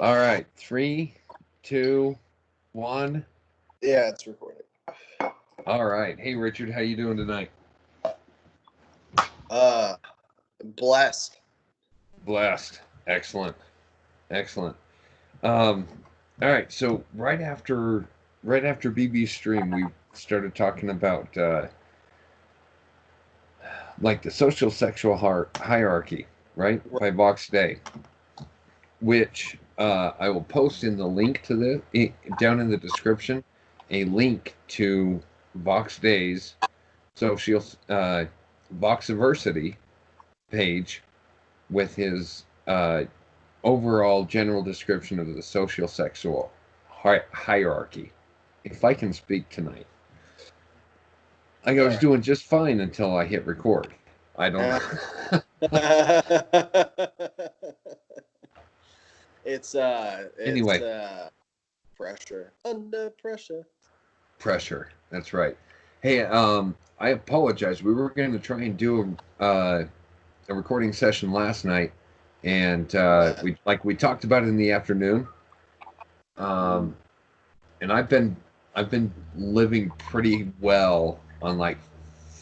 All right, 3, 2, 1. Yeah, it's recording. All right. Hey, Richard, how you doing tonight? Blessed. Blessed. Excellent. Excellent. All right. So right after BB's stream, we started talking about like the social sexual hierarchy, right? By Vox Day, which I will post in the link to down in the description, a link to Vox Day's social Voxiversity page with his overall general description of the social sexual hierarchy. If I can speak tonight, I was doing just fine until I hit record. I don't. It's Anyway, pressure. Under pressure. Pressure. That's right. Hey, I apologize. We were going to try and do a recording session last night, and we talked about it in the afternoon. And I've been living pretty well on like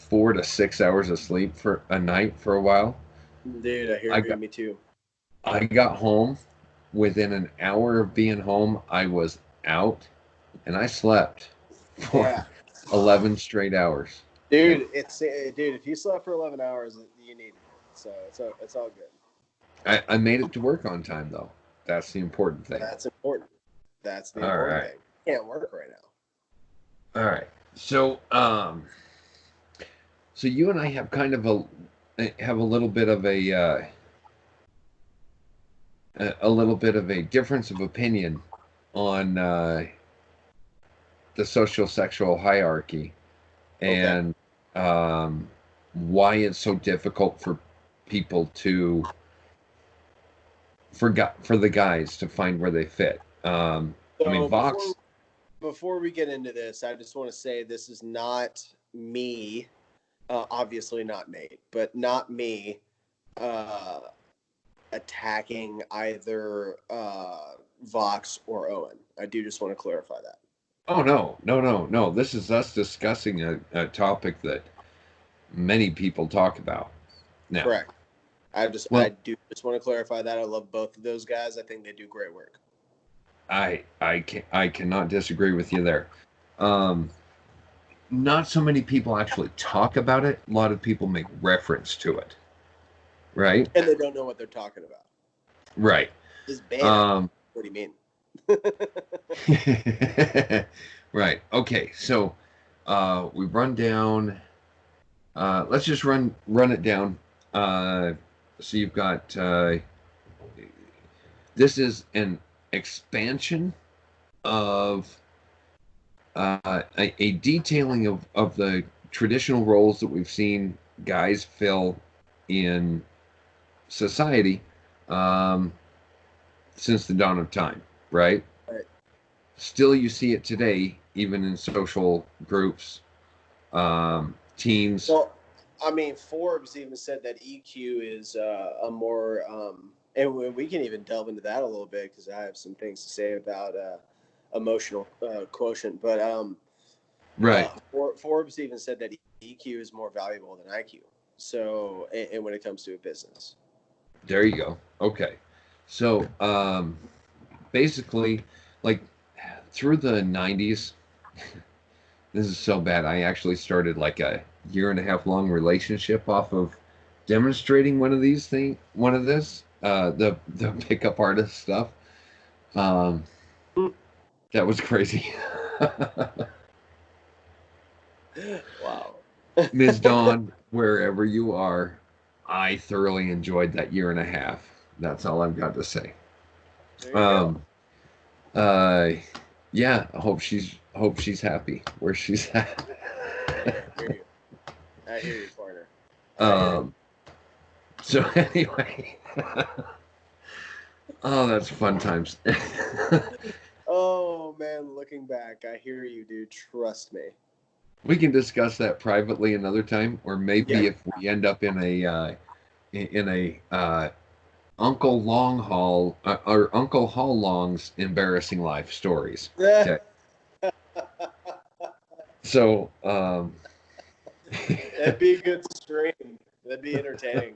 4 to 6 hours of sleep for a night for a while. Dude, I hear you. Me too. I got home. Within an hour of being home, I was out, and I slept for 11 straight hours. Dude, if you slept for 11 hours, you needed it. So it's all good. I made it to work on time, though. That's the important thing. That's important. That's the important thing. You can't work right now. All right. So you and I have kind of a little bit of a difference of opinion on the social sexual hierarchy and why it's so difficult for people for the guys to find where they fit. Vox. Before we get into this, I just want to say this is not me, obviously not Nate, but not me attacking either Vox or Owen. I do just want to clarify that. Oh, no. This is us discussing a topic that many people talk about now. Correct. I do just want to clarify that. I love both of those guys. I think they do great work. I cannot disagree with you there. Not so many people actually talk about it. A lot of people make reference to it. Right? And they don't know what they're talking about. Right. This band, what do you mean? Right. Okay. So we run down. Let's just run it down. So you've got this is an expansion of a detailing of the traditional roles that we've seen guys fill in society since the dawn of time, right? Still, you see it today, even in social groups, teams. Well, I mean, Forbes even said that EQ is a more, and we can even delve into that a little bit because I have some things to say about emotional quotient. But Forbes even said that EQ is more valuable than IQ. So, and when it comes to a business. There you go. Okay. So, basically, like through the 90s, this is so bad. I actually started like a 1.5 year long relationship off of demonstrating the pickup artist stuff. That was crazy. Wow. Ms. Dawn, wherever you are, I thoroughly enjoyed that 1.5 years. That's all I've got to say. Yeah, I hope she's happy where she's at. I hear you, partner. So anyway, oh, that's fun times. Oh man, looking back, I hear you, dude. Trust me. We can discuss that privately another time, or maybe if we end up in a Uncle Long Haul or Uncle Haul Long's embarrassing life stories. Okay. So, That'd be a good stream. That'd be entertaining.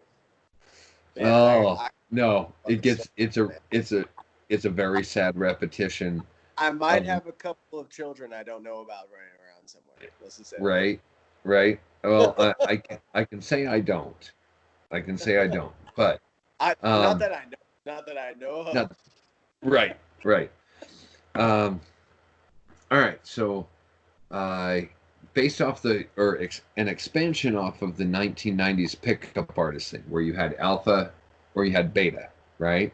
Man, oh I no, love it this gets stuff, man. it's a very sad repetition I might of have a couple of children I don't know about running around somewhere. Let's just say right, right. Well, that. I can say I don't. I can say I don't, but I not um, that I know, not that I know of. not right, right. Um, all right. So, uh, based off an expansion off of the 1990s pickup artist thing, where you had alpha, or you had beta, right?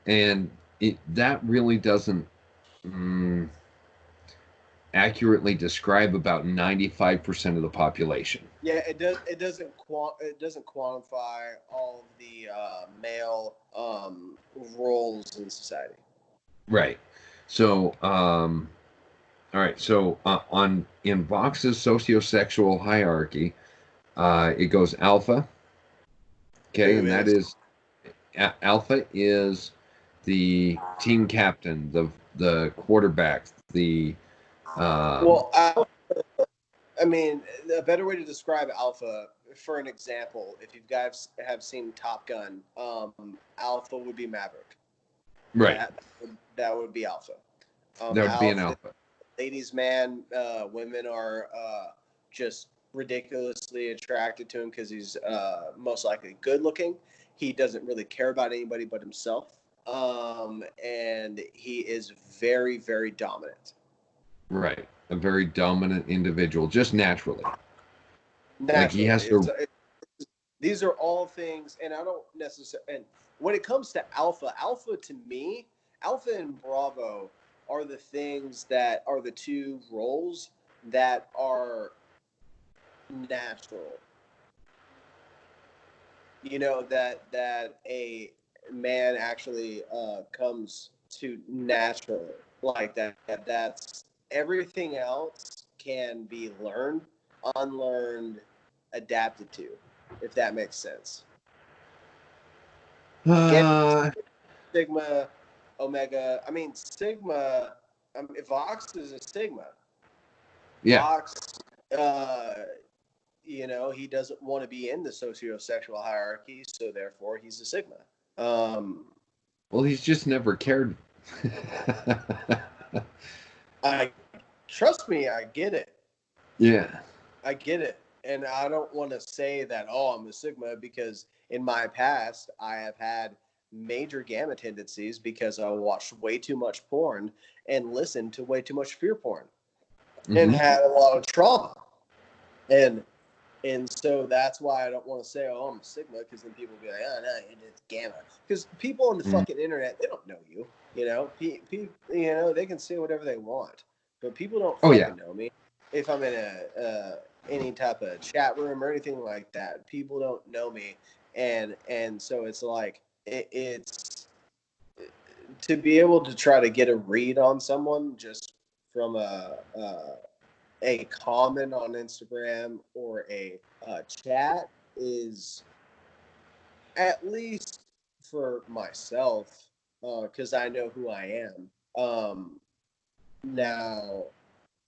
And that really doesn't mm, accurately describe about 95% of the population. Yeah, it does. It doesn't quantify all of the male roles in society. Right. So, all right. So, on in Vox's socio-sexual hierarchy, it goes alpha. Okay, Who and that is? is alpha is the team captain, the quarterback, the um, Well, I mean, a better way to describe alpha, for an example, if you guys have seen Top Gun, alpha would be Maverick. right. That would be alpha. That would be an Alpha, alpha. ladies' man. Women are just ridiculously attracted to him because he's most likely good looking. He doesn't really care about anybody but himself, and he is very, very dominant. Right. A very dominant individual, just naturally. Like he Naturally, has to. these are all things, and I don't necessarily. And when it comes to alpha to me, alpha and bravo are the things that are the two roles that are natural. You know that a man actually comes to naturally like that. That's everything else can be learned, unlearned, adapted to, if that makes sense. Gamma, Uh, sigma, omega. I mean, sigma. Vox is a sigma. yeah. Vox, uh, he doesn't want to be in the socio-sexual hierarchy, so therefore he's a sigma. Um, Well, he's just never cared. I trust me, I get it. Yeah. I get it. And I don't want to say that, oh, I'm a sigma, because in my past I have had major gamma tendencies because I watched way too much porn and listened to way too much fear porn and Hmm. had a lot of trauma. And so that's why I don't want to say, oh, I'm a sigma, because then people will be like, oh, no, it's gamma. Because people on the Mm. fucking internet, they don't know you. They can say whatever they want, but people don't Oh yeah. fucking know me. If I'm in any type of chat room or anything like that, people don't know me, and so it's like it's to be able to try to get a read on someone just from a comment on Instagram or a chat is, at least for myself, because I know who I am. Now,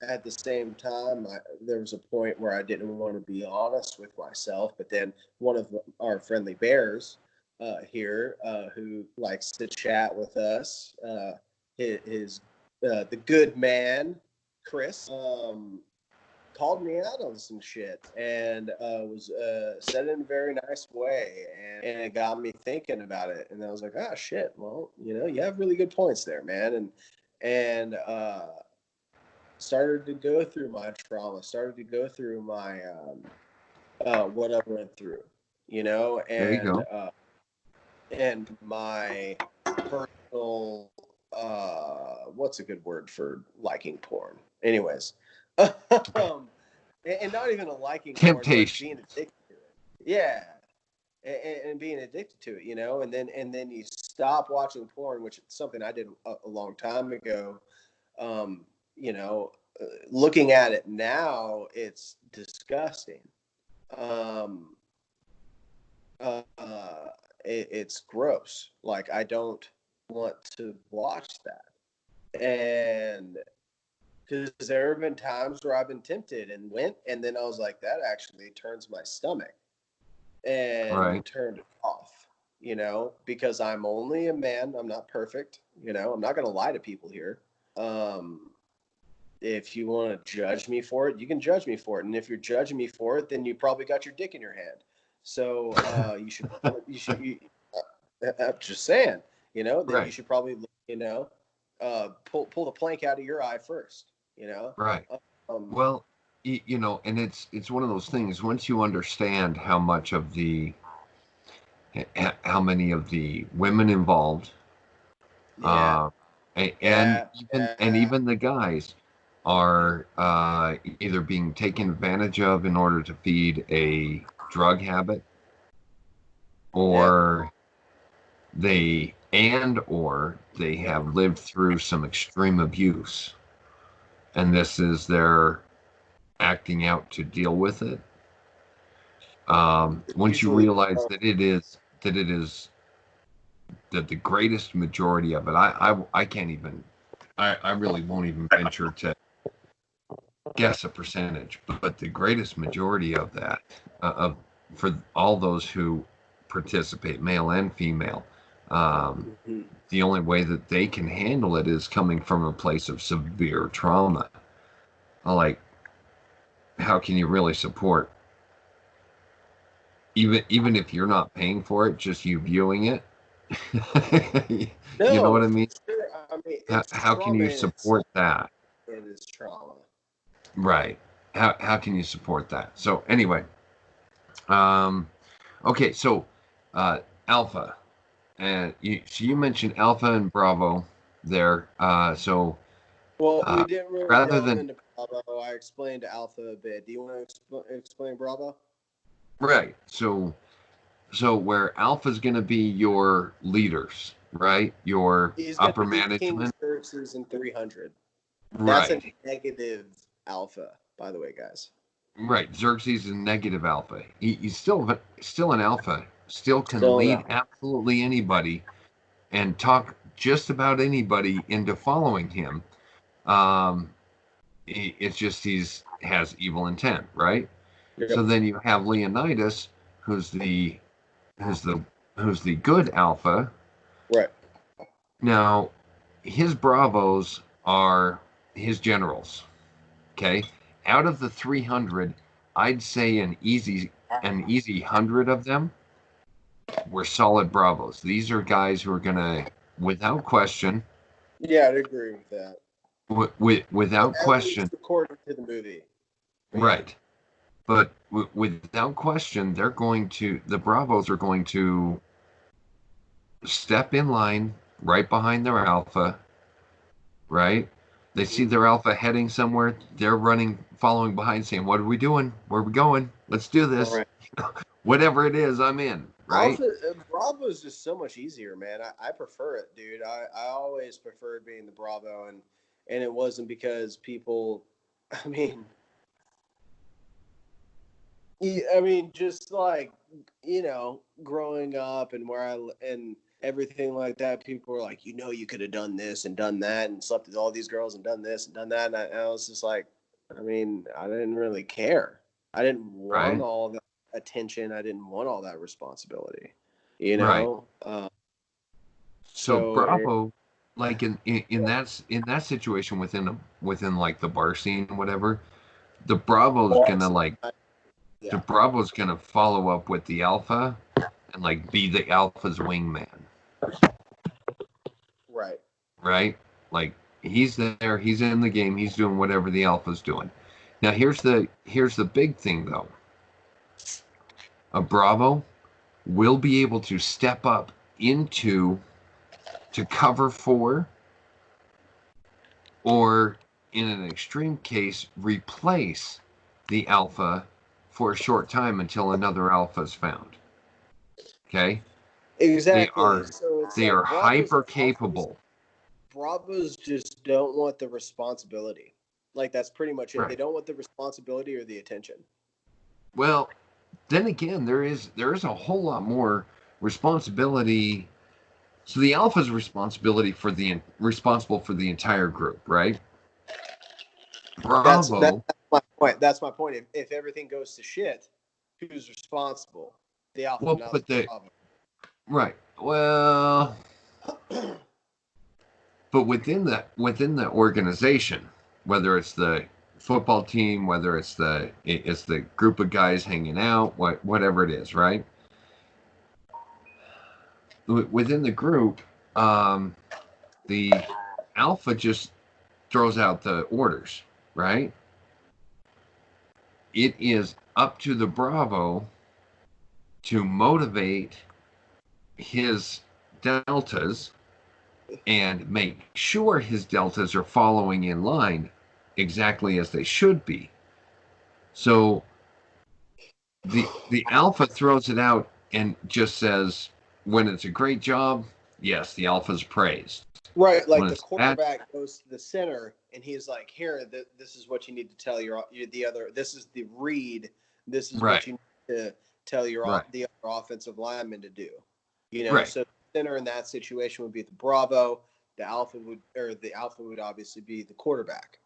at the same time, there was a point where I didn't want to be honest with myself, but then one of our friendly bears here, who likes to chat with us, his the good man, Chris, called me out on some shit and was said it in a very nice way, and it got me thinking about it. And I was like, ah, shit. Well, you have really good points there, man. And started to go through my trauma, started to go through my what I went through, There you and go. my personal what's a good word for liking porn? Anyways, and not even a liking porn, but being Temptation. addicted to it. Yeah, and being addicted to it, and then you stop watching porn, which is something I did a long time ago. Um, looking at it now, it's disgusting. Um, uh, it's gross. Like, I don't want to watch that. And because there have been times where I've been tempted and went, and then I was like, that actually turns my stomach, and Right. turned it off, because I'm only a man. I'm not perfect. I'm not going to lie to people here. Um, if you want to judge me for it, you can judge me for it. And if you're judging me for it, then you probably got your dick in your hand. So I'm just saying, then you Right. should probably, pull the plank out of your eye first, Right. Um, Well, and it's one of those things. Once you understand how many of the women involved, yeah, uh, and yeah, even the guys are either being taken advantage of in order to feed a drug habit, yeah. or they have lived through some extreme abuse, and this is their acting out to deal with it. Once you Usually, realize that the greatest majority of it, I can't even, I really won't even venture to guess a percentage, but the greatest majority of that, of for all those who participate, male and female, um, Mhm. the only way that they can handle it is coming from a place of severe trauma. Like, how can you really support, even if you're not paying for it, just you viewing it? You know No, what I for mean? sure. I mean, How, it's how can trauma you in itself. support that? It is trauma. Right. How can you support that? So anyway, um, okay, so Alpha, and you mentioned Alpha and Bravo there. So Well, we uh, didn't really rather delve than into Bravo. I explained Alpha a bit. Do you want to explain Bravo? right, so where Alpha is going to be your leaders, right? Your He's going upper to be King management, Xerxes in 300. That's a right? negative Alpha, by the way, guys. Right. Xerxes is negative Alpha. He's still an Alpha. Still can Still lead no. absolutely anybody and talk just about anybody into following him. Um, it's just he's has evil intent, right? So Yep. then you have Leonidas, who's the who's the who's the good Alpha. Right. Now, his bravos are his generals. Okay, out of the 300, I'd say an easy 100 of them were solid bravos. These are guys who are gonna, without question, Yeah, I'd agree with that. without At question, least according to the movie. But yeah. right? But without question, the bravos are going to step in line right behind their alpha, right? They see Mhm. their alpha heading somewhere, they're running, following behind, saying, "What are we doing? Where are we going? Let's do All this. right. Whatever it is, I'm in." Right? Alpha Bravo is just so much easier, man. I prefer it, dude. I always preferred being the Bravo, and it wasn't because people. I mean, I mean, just like growing up and and everything like that, people were like, you could have done this and done that and slept with all these girls and done this and done that, and I was just like, I mean, I didn't really care. I didn't want Right? all that attention. I didn't want all that responsibility. You Right. know, So so Bravo, like in that situation within like the bar scene or whatever, the Bravo's gonna like the yeah, Bravo's gonna follow up with the Alpha and like be the Alpha's wingman, right. right? Like he's there, he's in the game, he's doing whatever the Alpha's doing. Now here's the big thing though. A Bravo will be able to step up into to cover for, or in an extreme case, replace the alpha for a short time until another alpha is found. Okay? They Exactly. are So it's they like are Bravos hyper are alphas. capable. Bravos just don't want the responsibility. Like, that's pretty much it. They Right. don't want the responsibility or the attention. Well, then again, there is a whole lot more. responsibility. So the alpha is responsible for the entire group, right? That's Bravo. my point. That's my point. If everything goes to shit, who's responsible? The alpha, Well, not but the the bravo. right. Well, but within the organization, whether it's the football team, whether it's the group of guys hanging out, whatever it is, right? Within the group, the alpha just throws out the orders, right? It is up to the Bravo to motivate his deltas and make sure his deltas are following in line exactly as they should be. So the alpha throws it out and just says when it's a great job, yes, the alpha's praised. Right, When like the it's bad, quarterback goes to the center, and he's like, "Here, this is what you need to tell the other. This is the read. This is what right, you need to tell right, the other offensive lineman to do." right. So the center in that situation would be the Bravo. The alpha would obviously be the quarterback.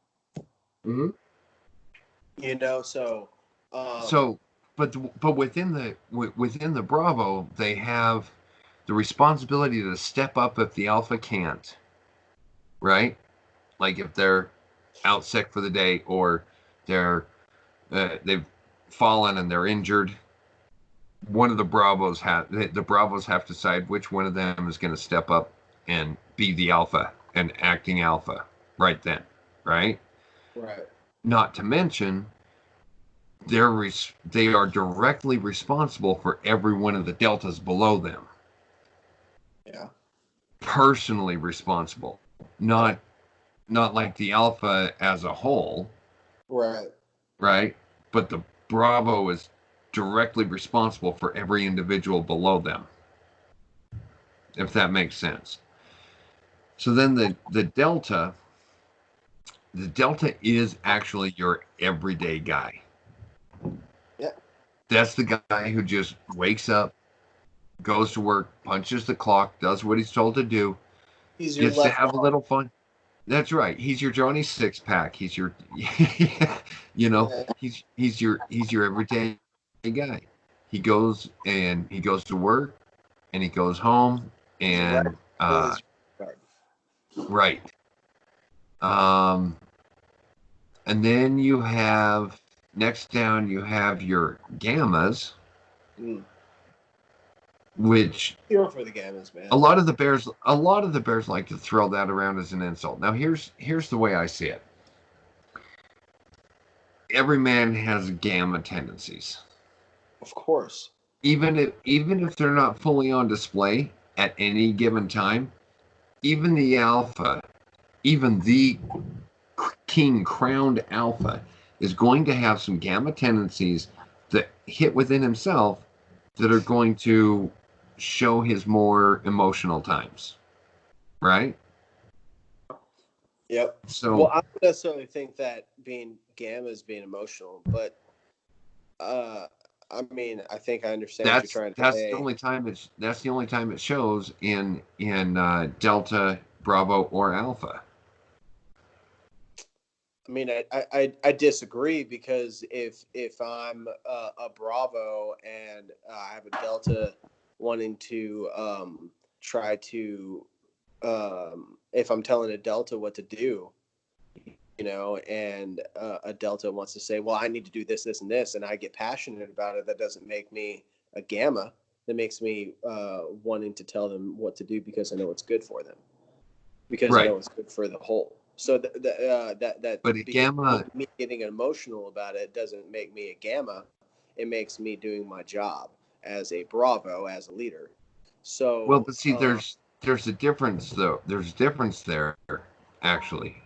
Mm-hmm. So So, but within the Bravo, they have the responsibility to step up if the alpha can't, right? Like if they're out sick for the day or they've fallen and they're injured. One of the Bravos have to decide which one of them is going to step up and be the alpha and acting alpha right then, right? right, Not to mention they are directly responsible for every one of the deltas below them. yeah, Personally responsible, not like the alpha as a whole, right. right? But the Bravo is directly responsible for every individual below them, if that makes sense. So then the Delta is actually your everyday guy. Yeah, That's the guy who just wakes up, goes to work, punches the clock, does what he's told to do, he's your gets to left have a arm. little fun. That's right. He's your Johnny Six Pack. He's your, Yeah. he's your everyday guy. He goes to work and he goes home He's a right. and He's right. right. Um, and then you have next down you have your gammas, Mm. which Hero for the Gammas, man. a lot of the bears like to throw that around as an insult. Now here's the way I see it. Every man has gamma tendencies. Of course. Even if they're not fully on display at any given time, even the alpha, even the king crowned alpha is going to have some gamma tendencies that hit within himself that are going to show his more emotional times, right? Yep. Well, So I don't necessarily think that being gamma is being emotional, but uh, I mean, I think I understand what you're trying to say. that's the only time it shows in Delta, Bravo, or Alpha. I mean, I disagree because if I'm a Bravo and I have a Delta wanting to try to if I'm telling a Delta what to do, and a Delta wants to say, well, I need to do this, this, and this, and I get passionate about it, that doesn't make me a Gamma. That makes me wanting to tell them what to do because I know it's good for them, because I Right. know it's good for the whole. So that But a because gamma, me getting emotional about it doesn't make me a Gamma. It makes me doing my job as a Bravo, as a leader. well, So but see, there's a difference though. There's a difference there actually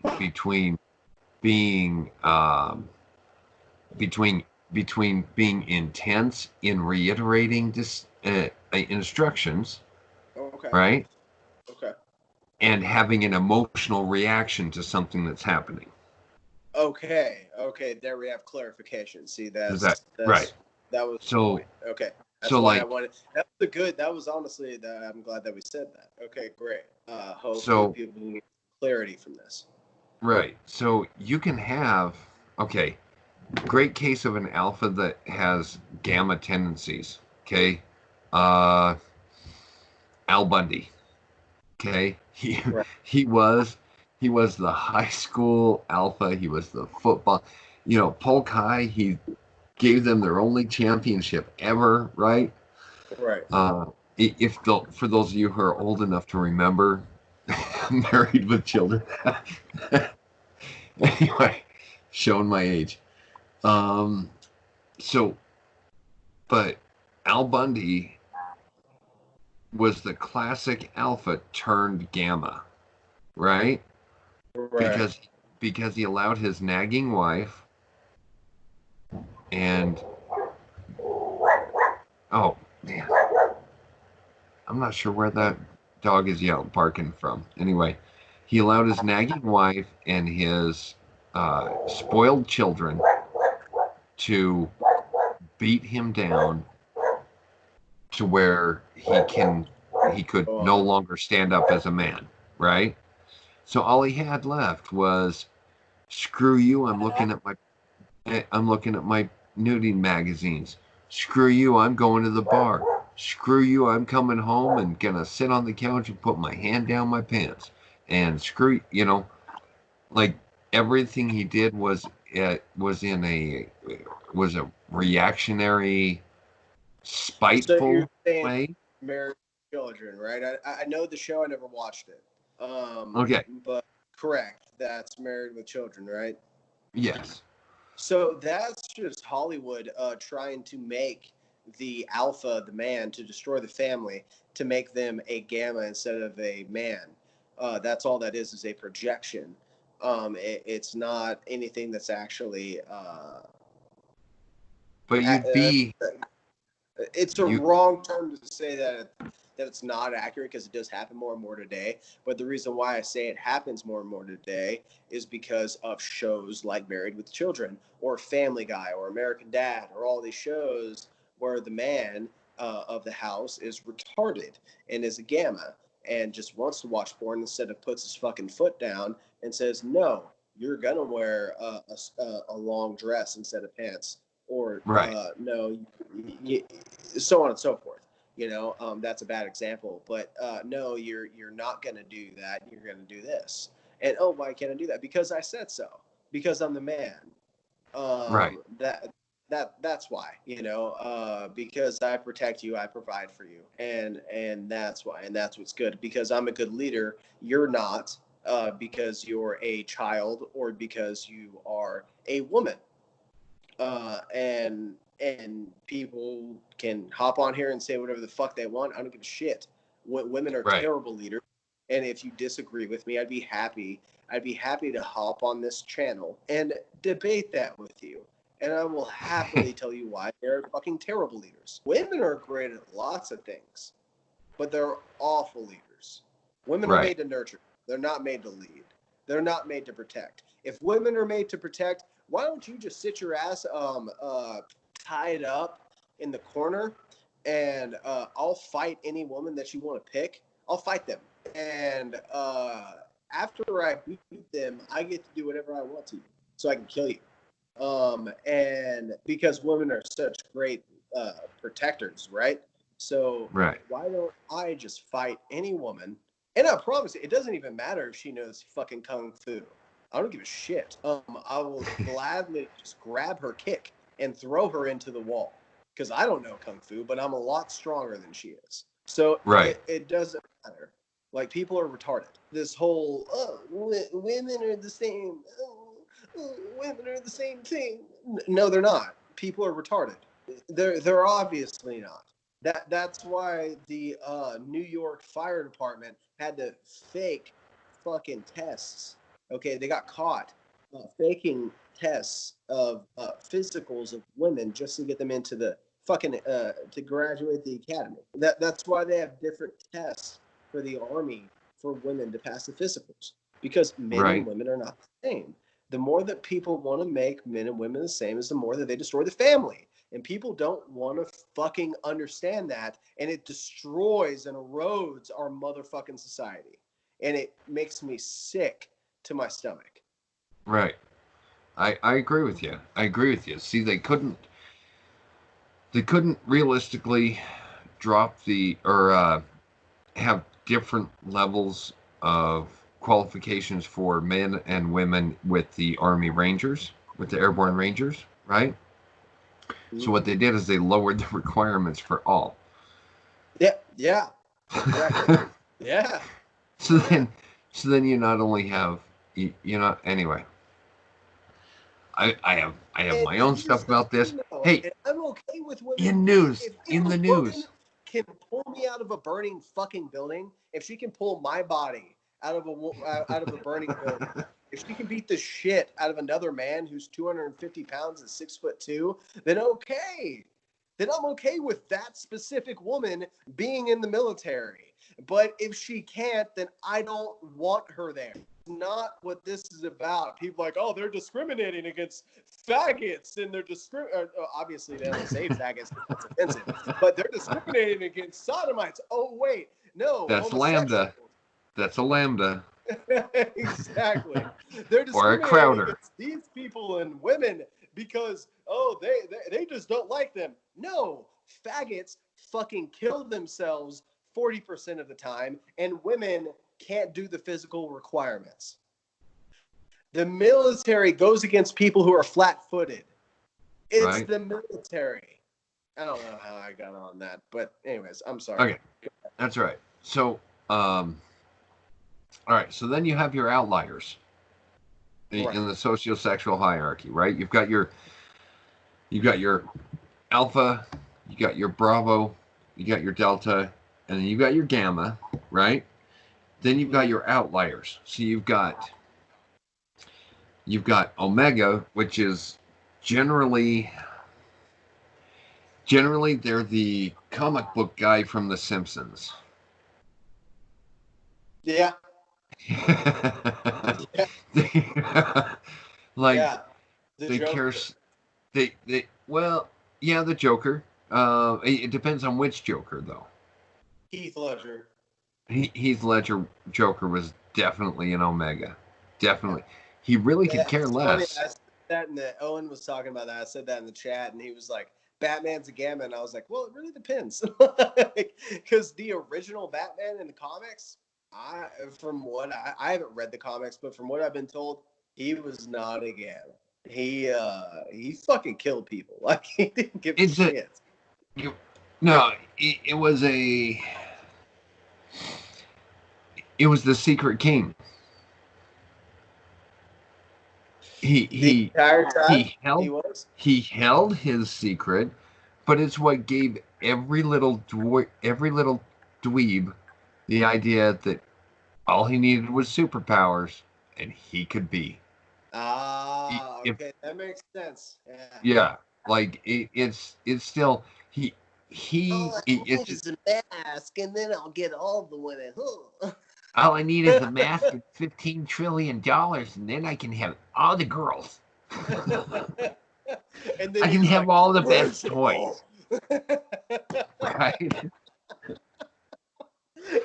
being between between being intense in reiterating instructions, okay, right, okay. and having an emotional reaction to something that's happening. Okay. There we have clarification. See, Is that right? that was the So point. Okay. That's So why I like, wanted. That was a good. That was honestly. I'm glad that we said that. Okay, great. Hopefully, so people can get clarity from this. right. So you can have, okay, great case of an alpha that has gamma tendencies. Okay, uh, Al Bundy. Okay, Right. he was he was the high school alpha. He was the football. Polk High. He gave them their only championship ever. Right. Right. Uh, if for those of you who are old enough to remember, Married with Children. Anyway, showing my age. Um, so, but Al Bundy was the classic alpha turned gamma, right? Right. Because he allowed his nagging wife and oh man, I'm not sure where that dog is yelling barking from. Anyway, he allowed his nagging wife and his spoiled children to beat him down to where he could Go no on. longer stand up as a man, right? So all he had left was screw you, I'm looking at my nudie magazines. Screw you, I'm going to the bar. Screw you, I'm coming home and gonna sit on the couch and put my hand down my pants. And like everything he did was a reactionary, So you're spiteful saying way. Married with Children, right? I know the show. I never watched it. Okay. But correct. That's Married with Children, right? Yes. So that's just Hollywood trying to make the alpha the man to destroy the family to make them a gamma instead of a man. That's all that is a projection. It's not anything that's actually. But you'd be It's a you wrong term to say that it's not accurate because it does happen more and more today. But the reason why I say it happens more and more today is because of shows like Married with Children or Family Guy or American Dad or all these shows where the man of the house is retarded and is a gamma and just wants to watch porn instead of puts his fucking foot down and says, no, you're going to wear a long dress instead of pants or right, no, so on and so forth. That's a bad example, but no, you're not going to do that. You're going to do this. And oh, why can't I do that? Because I said so. Because I'm the man. right, That's why. Because I protect you, I provide for you, and that's why, and that's what's good. Because I'm a good leader, you're not. Because you're a child or because you are a woman and people can hop on here and say whatever the fuck they want. I don't give a shit. Women are right. terrible leaders, and if you disagree with me, I'd be happy. I'd be happy to hop on this channel and debate that with you. And I will happily tell you why they're fucking terrible leaders. Women are great at lots of things, but they're awful leaders. Women are Right. made to nurture. They're not made to lead. They're not made to protect. If women are made to protect, why don't you just sit your ass tied up in the corner and I'll fight any woman that you want to pick. I'll fight them. And after I beat them, I get to do whatever I want to so I can kill you. And because women are such great protectors, right? So Right. why don't I just fight any woman? And I promise you, it doesn't even matter if she knows fucking kung fu. I don't give a shit. I will gladly just grab her kick and throw her into the wall because I don't know kung fu, but I'm a lot stronger than she is. So Right. it doesn't matter. Like people are retarded. This whole women are the same. Women are the same thing. No, they're not. People are retarded. They're obviously not. That's why the New York Fire Department had to fake fucking tests. Okay, they got caught faking tests of physicals of women just to get them into the fucking to graduate the academy. That's why they have different tests for the army for women to pass the physicals because men and Right. women are not the same. The more that people want to make men and women the same is the more that they destroy the family And people don't want to fucking understand that. And it destroys and erodes our motherfucking society. And it makes me sick to my stomach. Right. I agree with you. I agree with you. See, they couldn't realistically drop the or have different levels of qualifications for men and women with the Army Rangers, with the Airborne Rangers, right? So what they did is they lowered the requirements for all. Yeah, exactly. Yeah. So then, so then you not only have anyway. I have And my own here's stuff the about this. thing, though, Hey, and I'm okay with women. in news, If in a the woman news. can pull me out of a burning fucking building, if she can pull my body out of a burning building, if she can beat the shit out of another man who's 250 pounds and 6'2", then okay. Then I'm okay with that specific woman being in the military. But if she can't, then I don't want her there. Not what this is about. People are like, oh, they're discriminating against faggots, and they're obviously they don't say faggots because that's offensive, but they're discriminating against sodomites. Oh wait, no, That's homosexuals. lambda. That's a lambda Exactly. They're or a discriminating crowder. against these people and women because they just don't like them. No, faggots fucking kill themselves 40% of the time, and women can't do the physical requirements. The military goes against people who are flat-footed. It's Right? the military. I don't know how I got on that, but anyways, I'm sorry. Okay, that's right. So, all right. So then you have your outliers Right. in the socio-sexual hierarchy, right? You've got your alpha, you got your bravo, you got your delta, and then you got your gamma, right? Then you've got your outliers. So you've got omega, which is generally they're the comic book guy from The Simpsons. Yeah. Yeah. Like Yeah. The they care. Joker. They well, yeah, the Joker. It depends on which Joker though. Heath Ledger. Heath Ledger Joker was definitely an Omega. Definitely, he really could Yeah, care it's funny. less. I said that, and Owen was talking about that. I said that in the chat, and he was like, "Batman's a gamma," and I was like, "Well, it really depends," because the original Batman in the comics, I haven't read the comics, but from what I've been told, he was not a gamma. He fucking killed people. Like he didn't give a It's a shit. you, no. It was the Secret King. He The he entire time he he held was. he held his secret, but it's what gave every little dweeb the idea that all he needed was superpowers, and he could be. Ah, If okay, that makes sense. Yeah. yeah, like it's still All I it's need just is a mask, and then I'll get all the women. Huh? all I need is a mask and $15 trillion, and then I can have all the girls. And then I can he's have like, all the best principal. toys, right?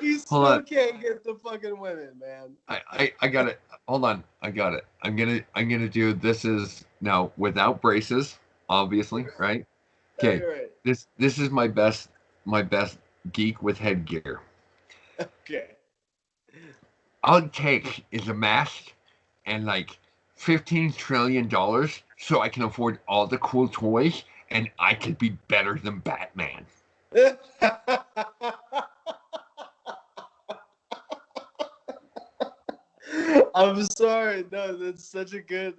You Hold still on. can't get the fucking women, man. I got it. Hold on. I got it. I'm gonna do this is now without braces, obviously, right? Okay. Right. This is my best geek with headgear. Okay. All it takes is a mask and like $15 trillion so I can afford all the cool toys and I could be better than Batman. I'm sorry. No, that's such a good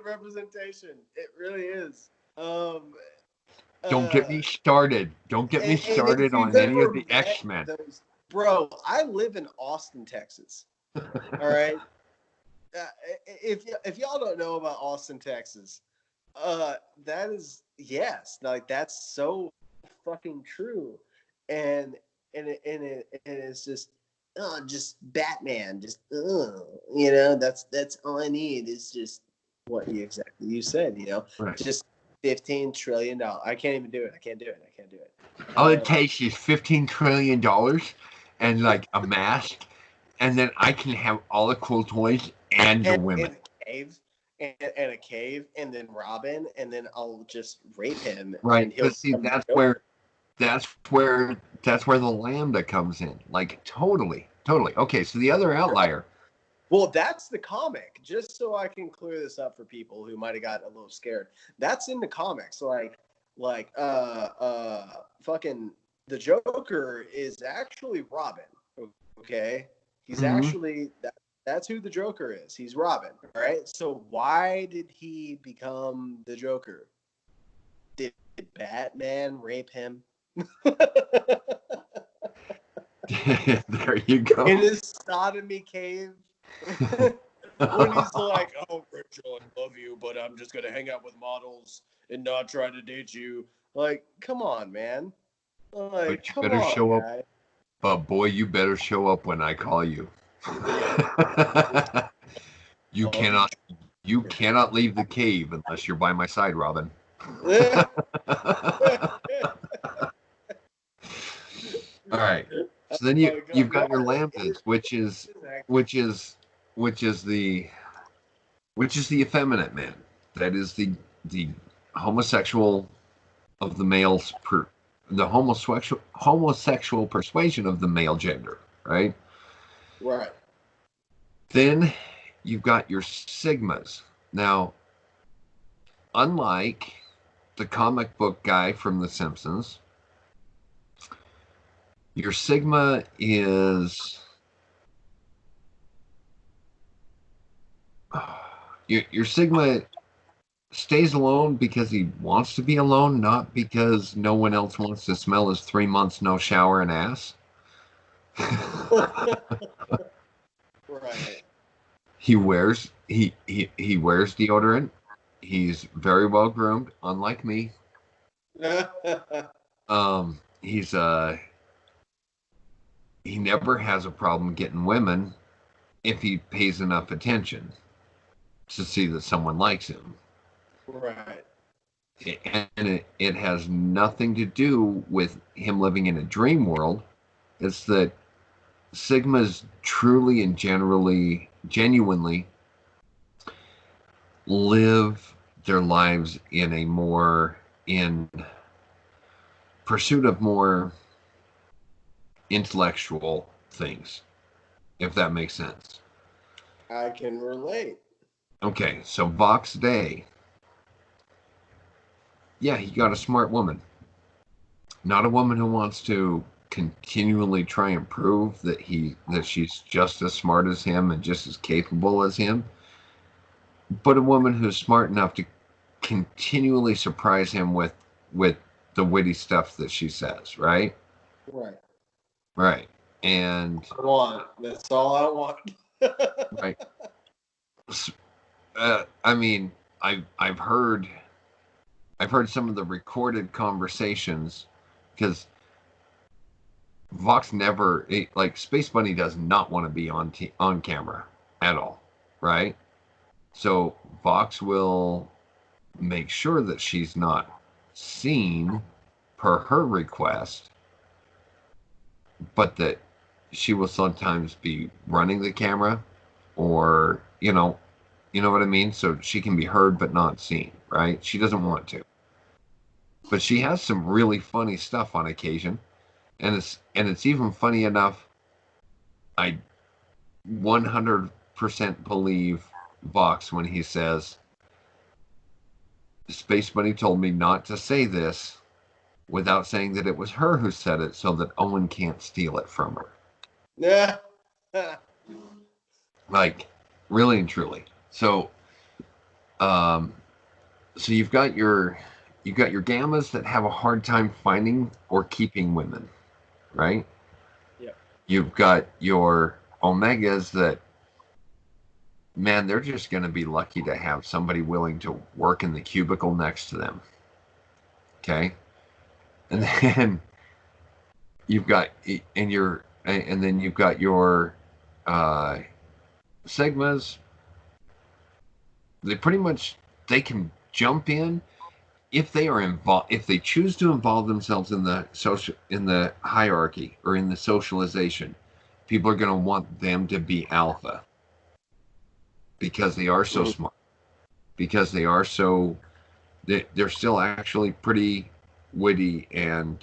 representation. It really is. Um Don't get uh me started. Don't get me and if started you've on any of ever the met X-Men. those, bro, I live in Austin, Texas. All right. Uh, if y'all don't know about Austin, Texas, that is yes, like that's so fucking true, and it's just Batman, just that's all I need is just what you said, Right. just $15 trillion. I can't even do it. I can't do it. All it takes is $15 trillion and like a mask, and then I can have all the cool toys and the women. And a cave, and then Robin, and then I'll just rape him. Right, and he'll but see, that's where the lambda comes in. Like totally. Okay, so the other outlier. Well, that's the comic. Just so I can clear this up for people who might have got a little scared. That's in the comics. Fucking the Joker is actually Robin. Okay, he's actually that's who the Joker is. He's Robin. All right. So why did he become the Joker? Did Batman rape him? There you go. In his sodomy cave. When he's like, "Oh, Rachel, I love you, but I'm just gonna hang out with models and not try to date you." Like, come on, man. Like, but you better show up. But boy, you better show up when I call you. You cannot leave the cave unless you're by my side, Robin. All right. So then you've got your lambdas, which is the effeminate man. That is the homosexual of the males the homosexual persuasion of the male gender, right? Right. Then you've got your sigmas. Now, unlike the comic book guy from The Simpsons, your sigma is your sigma stays alone because he wants to be alone, not because no one else wants to smell his 3 months no shower and ass. Right. He wears deodorant. He's very well groomed, unlike me. He never has a problem getting women if he pays enough attention to see that someone likes him. Right. And it has nothing to do with him living in a dream world. It's that Sigmas truly and genuinely live their lives in pursuit of more intellectual things, if that makes sense. I can relate. Okay, so Vox Day. Yeah, he got a smart woman. Not a woman who wants to continually try and prove that she's just as smart as him and just as capable as him, but a woman who's smart enough to continually surprise him with the witty stuff that she says, right? Right. And that's all I want. Right. I mean, I've heard some of the recorded conversations, because Vox never, like Space Bunny does not want to be on camera at all, right? So Vox will make sure that she's not seen per her request, but that she will sometimes be running the camera, or you know what I mean, so she can be heard but not seen, right? She doesn't want to, but she has some really funny stuff on occasion, and it's even funny enough. I 100% believe Vox when he says, Space Bunny told me not to say this without saying that it was her who said it, so that Owen can't steal it from her. Yeah. Like, really and truly. So you've got your gammas that have a hard time finding or keeping women, right? Yeah. You've got your omegas that, man, they're just going to be lucky to have somebody willing to work in the cubicle next to them. Okay? And then you've got your sigmas. They can jump in if they are involved, if they choose to involve themselves in the hierarchy or in the socialization, people are going to want them to be alpha because they are so Mhm. smart, because they are so they're still actually pretty witty and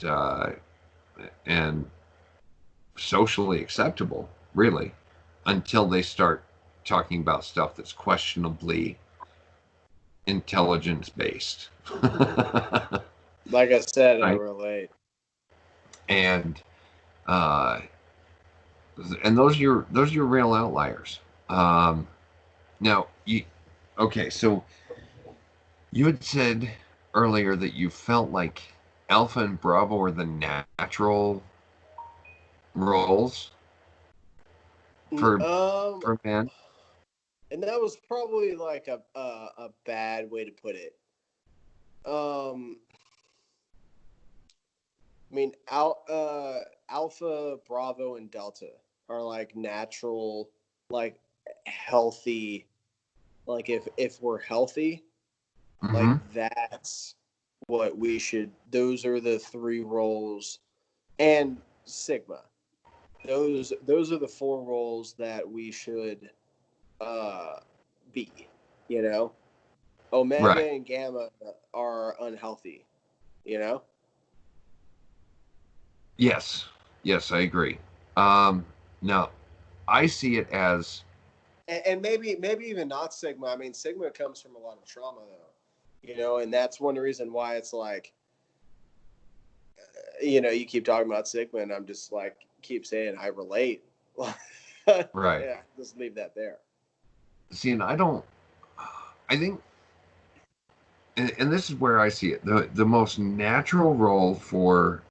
socially acceptable, really, until they start talking about stuff that's questionably intelligence based. Like I said, I Right? relate. And uh, and those are your real outliers. Um, now you okay? So you had said earlier that you felt like Alpha and Bravo are the natural roles for Um, for men. and that was probably like a bad way to put it. Um, I mean, Alpha, Bravo, and Delta are like natural, like healthy. Like if we're healthy, like Mm-hmm. that's what we should. Those are the three roles, and Sigma. Those are the four roles that we should uh be. You know, Omega Right. and Gamma are unhealthy. You know, Yes. Yes, I agree. Now, I see it as and maybe even not Sigma. I mean, Sigma comes from a lot of trauma though. You know, and that's one reason why it's like, you keep talking about Sigma, and I'm just like keep saying I relate. right. Yeah, just leave that there. See, and I don't. I think, and this is where I see it. The most natural role for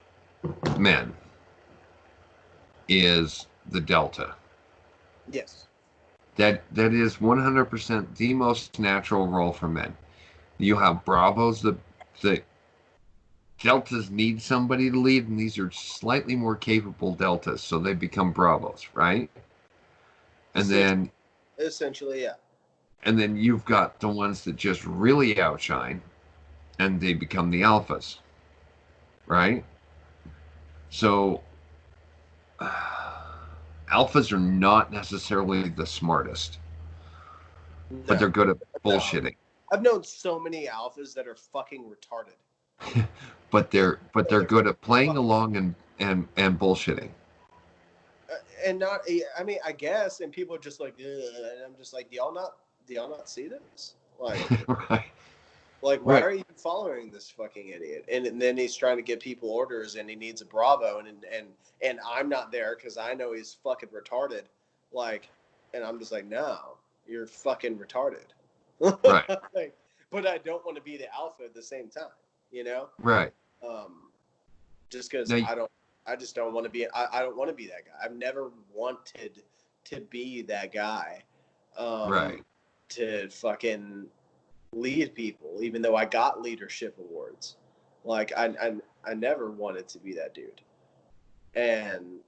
men is the delta. Yes. That is 100% the most natural role for men. You have bravos. The deltas need somebody to lead, and these are slightly more capable deltas, so they become bravos, right? And then Essentially, yeah. and then you've got the ones that just really outshine, and they become the alphas, right? So alphas are not necessarily the smartest, but No, they're good at no. bullshitting. I've known so many alphas that are fucking retarded. But they're They're good at playing fucking, along and bullshitting. and not. I mean, I guess, and people are just like, ugh, and I'm just like, do y'all not see this? Right. Why Right. are you following this fucking idiot? And then he's trying to give people orders, and he needs a Bravo, and I'm not there because I know he's fucking retarded. Like, and I'm just like, no, you're fucking retarded. Right. Like, but I don't want to be the alpha at the same time, you know. Right. Um, just because Now, I just don't want to be. I don't want to be that guy. I've never wanted to be that guy. right. To fucking lead people, even though I got leadership awards. Like I never wanted to be that dude, and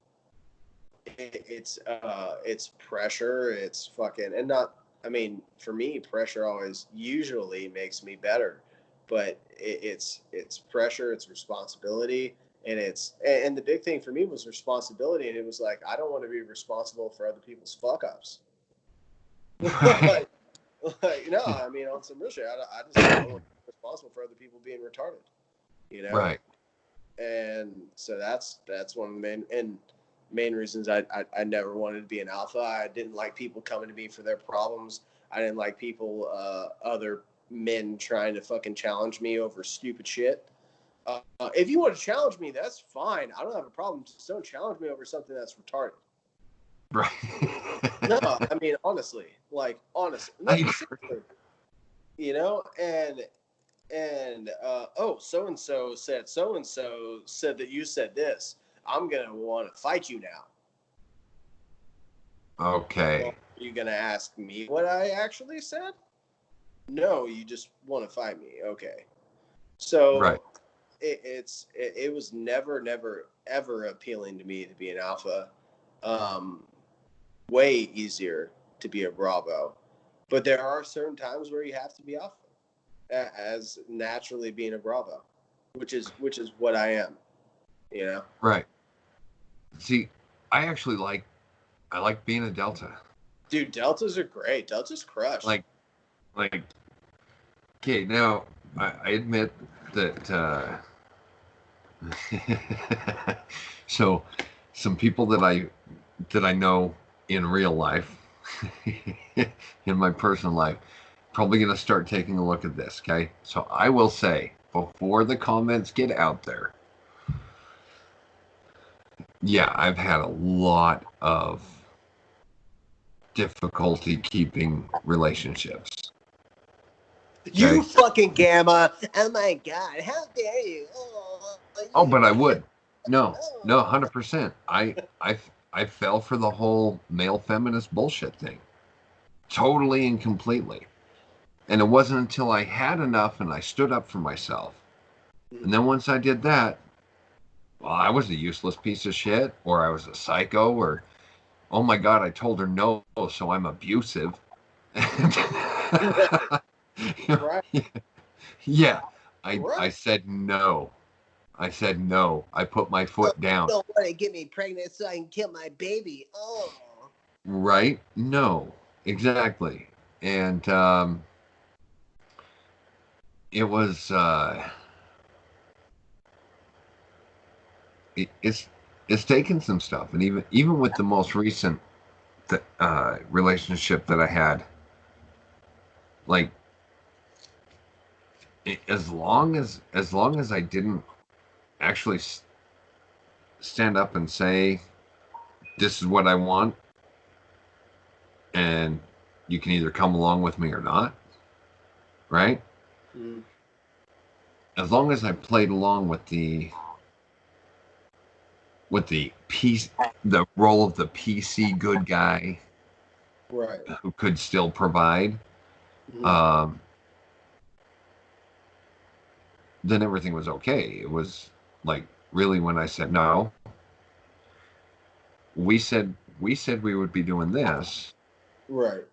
it's pressure. It's fucking and not. I mean, for me, pressure always usually makes me better, but it's pressure. It's responsibility. And the big thing for me was responsibility, and it was like I don't want to be responsible for other people's fuck ups. Right. like, no, I mean on some real shit, I just don't want to be responsible for other people being retarded, you know. Right. And so that's one of the main reasons I never wanted to be an alpha. I didn't like people coming to me for their problems. I didn't like people, other men trying to fucking challenge me over stupid shit. If you want to challenge me, that's fine. I don't have a problem. Just don't challenge me over something that's retarded. No, Right. I mean honestly, honestly, I no, agree. seriously, and oh, so and so said that you said this. I'm gonna want to fight you now. Well, Okay. are you gonna ask me what I actually said? No, you just want to fight me. Okay. Right. So it was never ever appealing to me to be an alpha. Um, Way easier to be a Bravo, but there are certain times where you have to be alpha. as naturally being a Bravo, which is what I am, you know. Right. See, I like being a Delta. Dude, Deltas are great. Deltas crush. Like, like, okay, now I admit that. So, some people that I know in real life, in my personal life, probably gonna start taking a look at this. Okay, so I will say before the comments get out there, yeah, I've had a lot of difficulty keeping relationships. You Okay. fucking gamma! Oh my god! How dare you? Oh, You but I don't would. No, no, oh. 100%. I fell for the whole male feminist bullshit thing, totally and completely. And it wasn't until I had enough and I stood up for myself. And then once I did that, well, I was a useless piece of shit, or I was a psycho, or oh my god, I told her no, so I'm abusive. Right, Yeah, I right. said no. I said no. I put my Oh, foot you down. don't want to get me pregnant so I can kill my baby. Oh. Right? No, exactly. And it was it's taken some stuff, and even with the most recent relationship that I had, like as long as I didn't actually stand up and say this is what I want, and you can either come along with me or not, right? Mm, As long as I played along with the piece, the role of the PC good guy right. who could still provide, Mm, um, then everything was okay. It was like really when I said no, we said we would be doing this. right.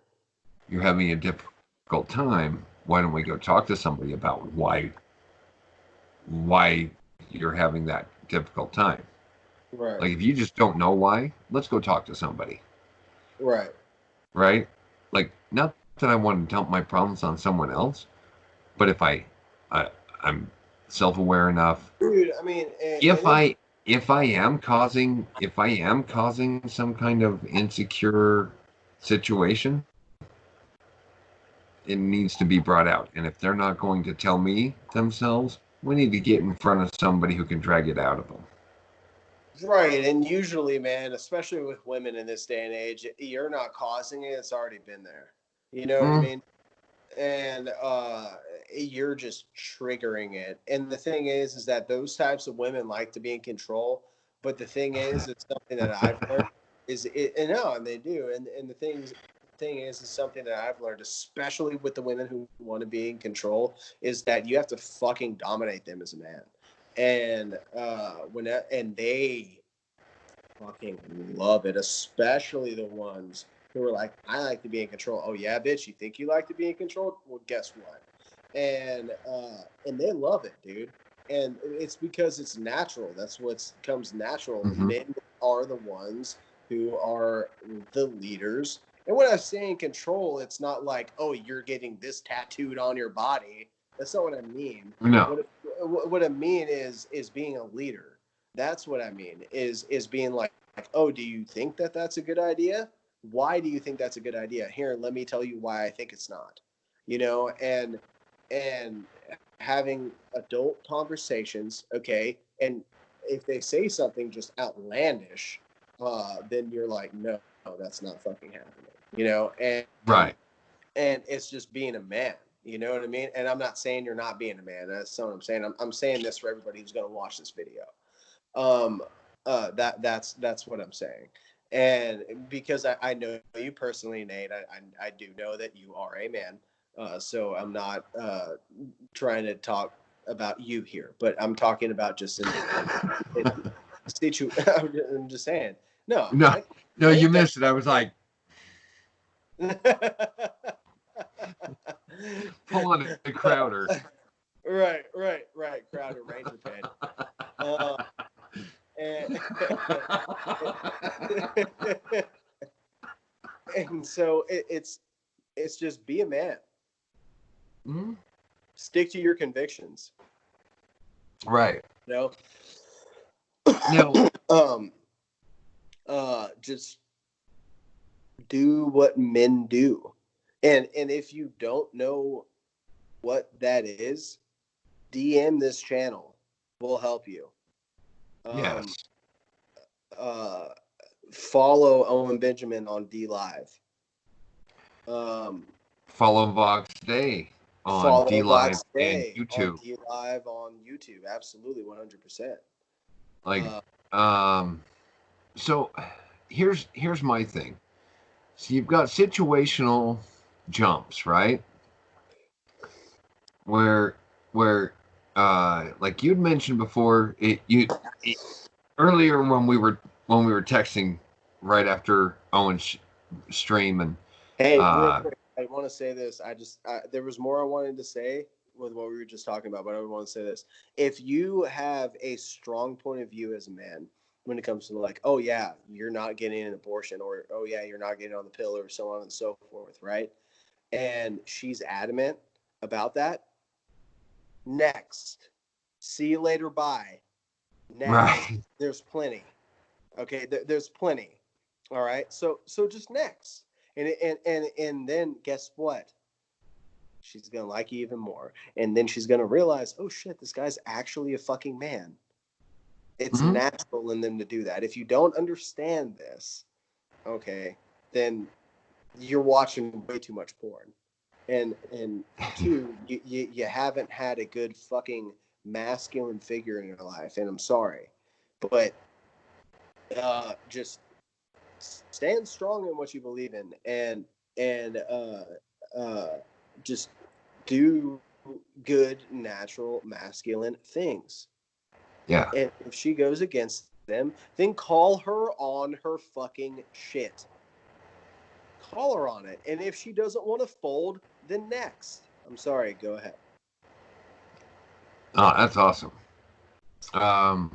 You're having a difficult time. Why don't we go talk to somebody about why you're having that difficult time? Like Right. if you just don't know why, let's go talk to somebody, Right. right? Like not that I want to dump my problems on someone else, but I I'm self-aware enough. Dude, I mean, If and it, if I am causing some kind of insecure situation, it needs to be brought out. And if they're not going to tell me themselves, we need to get in front of somebody who can drag it out of them. right. And usually, man, especially with women in this day and age, you're not causing it. It's already been there. You know what I Mm, mean? And you're just triggering it. And the thing is that those types of women like to be in control. But the thing is, it's something that I've learned is it, and no, and they do. And thing is something that I've learned, especially with the women who want to be in control, is that you have to fucking dominate them as a man. And and they fucking love it, especially the ones who are like, I like to be in control. Oh yeah, bitch, you think you like to be in control? Well, guess what? And they love it, dude. And it's because it's natural. That's what comes natural. mm-hmm. Men are the ones who are the leaders. And when I say in control, it's not like, oh, you're getting this tattooed on your body. That's not what I mean. No. What what I mean is being a leader. That's what I mean is being like, oh, do you think that that's a good idea? Why do you think that's a good idea? Here, let me tell you why I think it's not. You know, and having adult conversations, okay, and if they say something just outlandish, then you're like, no, that's not fucking happening. You know, Right. and it's just being a man. You know what I mean? And I'm not saying you're not being a man. That's not what I'm saying. I'm saying this for everybody who's going to watch this video. Um, that's what I'm saying. And because I know you personally, Nate, I do know that you are a man. So I'm not trying to talk about you here, but I'm talking about just in situ. I'm just saying. No, No, I no, Nate you missed it. I was like, does. Pulling a Crowder. Right. Crowder Ranger Pit. And, and so it's just be a man. Mhm. Stick to your convictions. Right. You Now, know, just do what men do, and if you don't know what that is, DM this channel. We'll help you. yes. Uh, Follow Owen Benjamin on D Live. Um, Follow Vox Day on D Follow Live Vox and Day on YouTube. D Live on YouTube. Absolutely, 100%. Like, um, so here's my thing. So you've got situational jumps, right? Where like you'd mentioned before, earlier when we were texting right after Owen's stream, and Hey, real uh, quick, I want to say this. There was more I wanted to say with what we were just talking about, but I want to say this. If you have a strong point of view as a man when it comes to like, oh yeah, you're not getting an abortion, or oh yeah, you're not getting on the pill, or so on and so forth, right? And she's adamant about that. Next, see you later. Bye. Next, right, there's plenty. Okay, there's plenty. All right, so just next, and then guess what? She's gonna like you even more, and then she's gonna realize, oh shit, this guy's actually a fucking man. It's mm-hmm. natural in them to do that. If you don't understand this, okay, then you're watching way too much porn, and two, you haven't had a good fucking masculine figure in your life, and I'm sorry, but just stand strong in what you believe in, and just do good natural masculine things. Yeah. And if she goes against them, then call her on her fucking shit. Call her on it. And if she doesn't want to fold, then next. I'm sorry, go ahead. Oh, that's awesome. Um,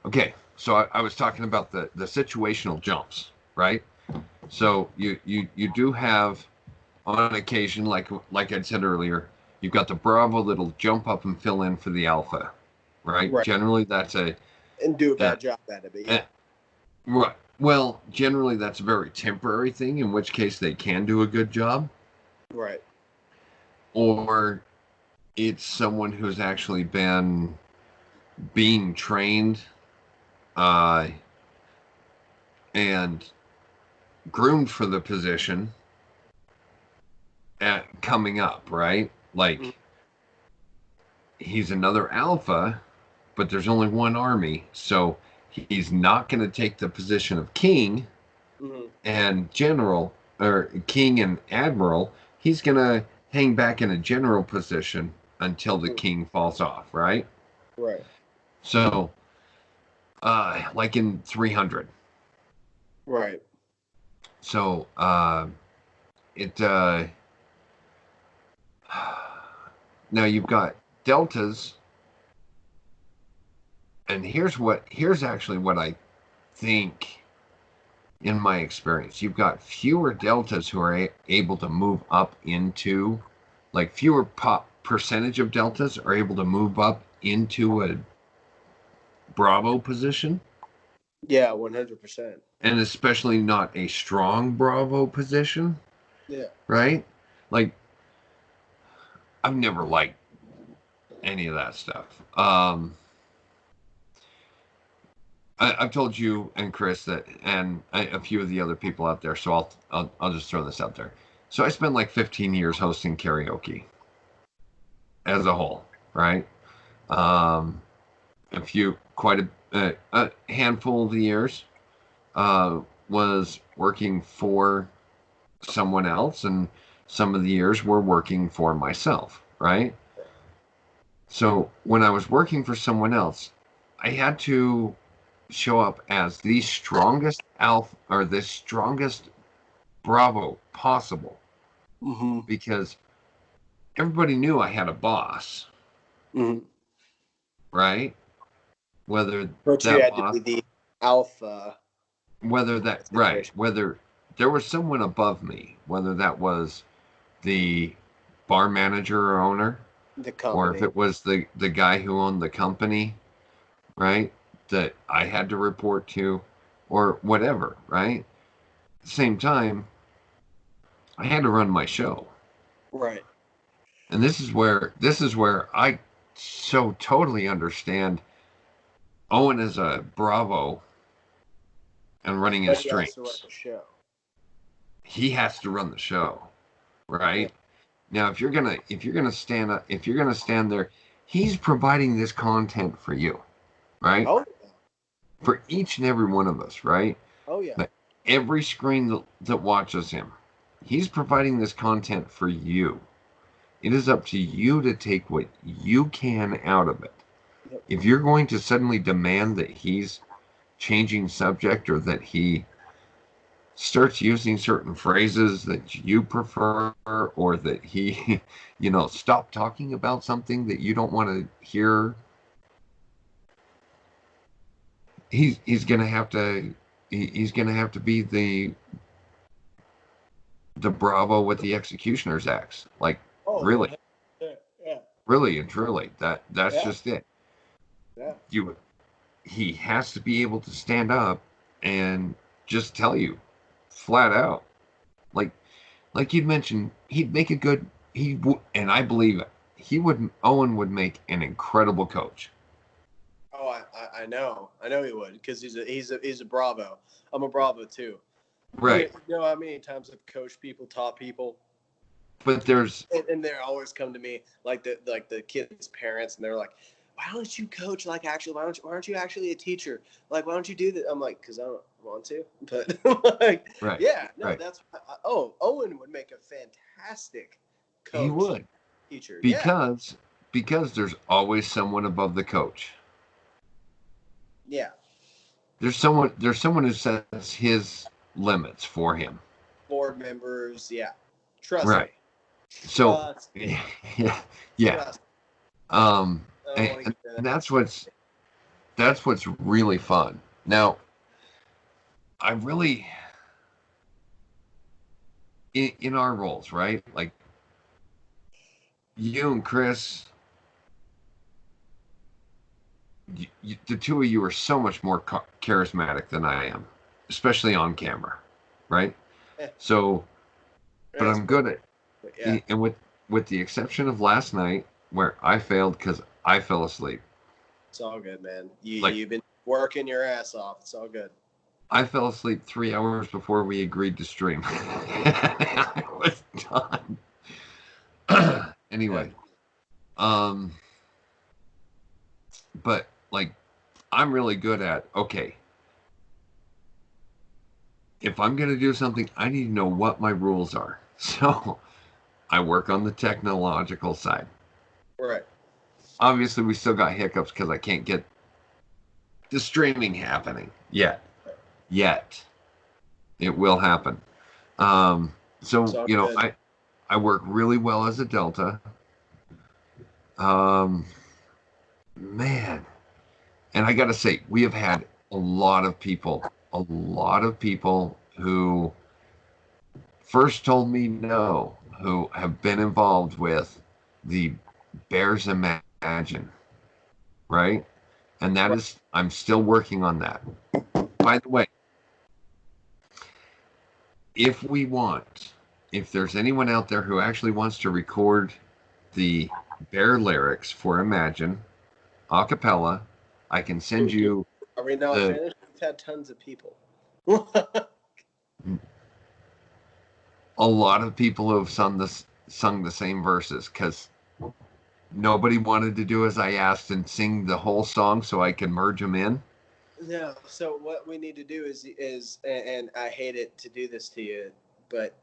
okay, so I was talking about the situational jumps, right? So you do have on occasion, like I said earlier, you've got the Bravo that'll jump up and fill in for the Alpha, right? Right. Generally, that's And do a uh, bad job at it, but uh, yeah. right. Well, generally that's a very temporary thing, in which case they can do a good job, Right. or it's someone who's actually been being trained uh, and groomed for the position at coming up, right? Mhm. Like he's another alpha, but there's only one army, so he's not going to take the position of king Mhm. and general, or king and admiral. He's going to hang back in a general position until the Mhm. king falls off, right? Right. So, like in 300. Right. So, it now you've got deltas, and here's actually what I think in my experience. You've got fewer deltas who are able to move up into, like fewer percentage of deltas are able to move up into a Bravo position, Yeah, 100%. and especially not a strong Bravo position, Yeah. right? Like I've never liked any of that stuff. I've told you and Chris that, and a few of the other people out there. So I'll just throw this out there. So I spent like 15 years hosting karaoke as a whole, right? Um, quite a handful of the years was working for someone else, and some of the years were working for myself, right? So when I was working for someone else, I had to show up as the strongest alpha or the strongest Bravo possible. Mm-hmm. because everybody knew I had a boss, Mm-hmm. right? Whether But you that had to boss, be the alpha whether in that, that right, situation. whether there was someone above me, whether that was the bar manager or owner, The or if company. it was the guy who owned the company, right, that I had to report to, or whatever, right? At the same time, I had to run my show. Right. And this is where I so totally understand Owen as a Bravo and running his But he has to run strings. the show. He has to run the show, Yeah. right? Now if you're gonna stand there, he's providing this content for you, right? Oh yeah. For each and every one of us, right? Oh yeah. But every screen that watches him, he's providing this content for you. It is up to you to take what you can out of it. Yep. If you're going to suddenly demand that he's changing subject or that he starts using certain phrases that you prefer or that he stop talking about something that you don't want to hear, he's gonna have to he's gonna have to be the Bravo with the executioner's axe. Like, Oh, really, 100%. Yeah. really and truly, that's Yeah. just it. Yeah. You He has to be able to stand up and just tell you flat out, like you'd mentioned, he'd make a good and I believe it. Owen would make an incredible coach. Oh, I know. I know he would because he's a Bravo. I'm a Bravo too. Right. You know how many times I've coached people, taught people, But there's and they always come to me like the kids' parents, and they're like, "Why don't you coach like actually? Why aren't you actually a teacher? Like, why don't you do that?" I'm like, "Cause I don't want to." But like, right. yeah, no, Right. that's oh, Owen would make a fantastic He coach, would, teacher. Yeah, because there's always someone above the coach. yeah. There's someone who sets his limits for him. Board members, yeah. Trust Right. me. So Trust me. yeah, yeah. Trust me. Um I don't want to and get that. that's what's really fun. Now, I really in our roles, right? Like you and Chris, the two of you are so much more charismatic than I am, especially on camera, right? Eh, So, but that's I'm pretty. good at, But yeah, and with the exception of last night where I failed because I fell asleep. it's all good, man. Like You've been working your ass off. It's all good. I fell asleep 3 hours before we agreed to stream. I was done. Yeah. Anyway, um, but like I'm really good at, okay, if I'm gonna do something, I need to know what my rules are. So I work on the technological side. Right. Obviously, we still got hiccups because I can't get the streaming happening yet. Yet it will happen. It's So all good. I work really well as a Delta. Um, man, and I got to say, we have had a lot of people who first told me no, who have been involved with the Bears Imagine, right? And that Right. is, I'm still working on that. By the way, if we want, if there's anyone out there who actually wants to record the Bear lyrics for Imagine a cappella, I can send you Are we not the. finished? We've had tons of people. A lot of people who have sung the same verses because nobody wanted to do as I asked and sing the whole song so I can merge them in. No. So what we need to do and I hate it to do this to you, but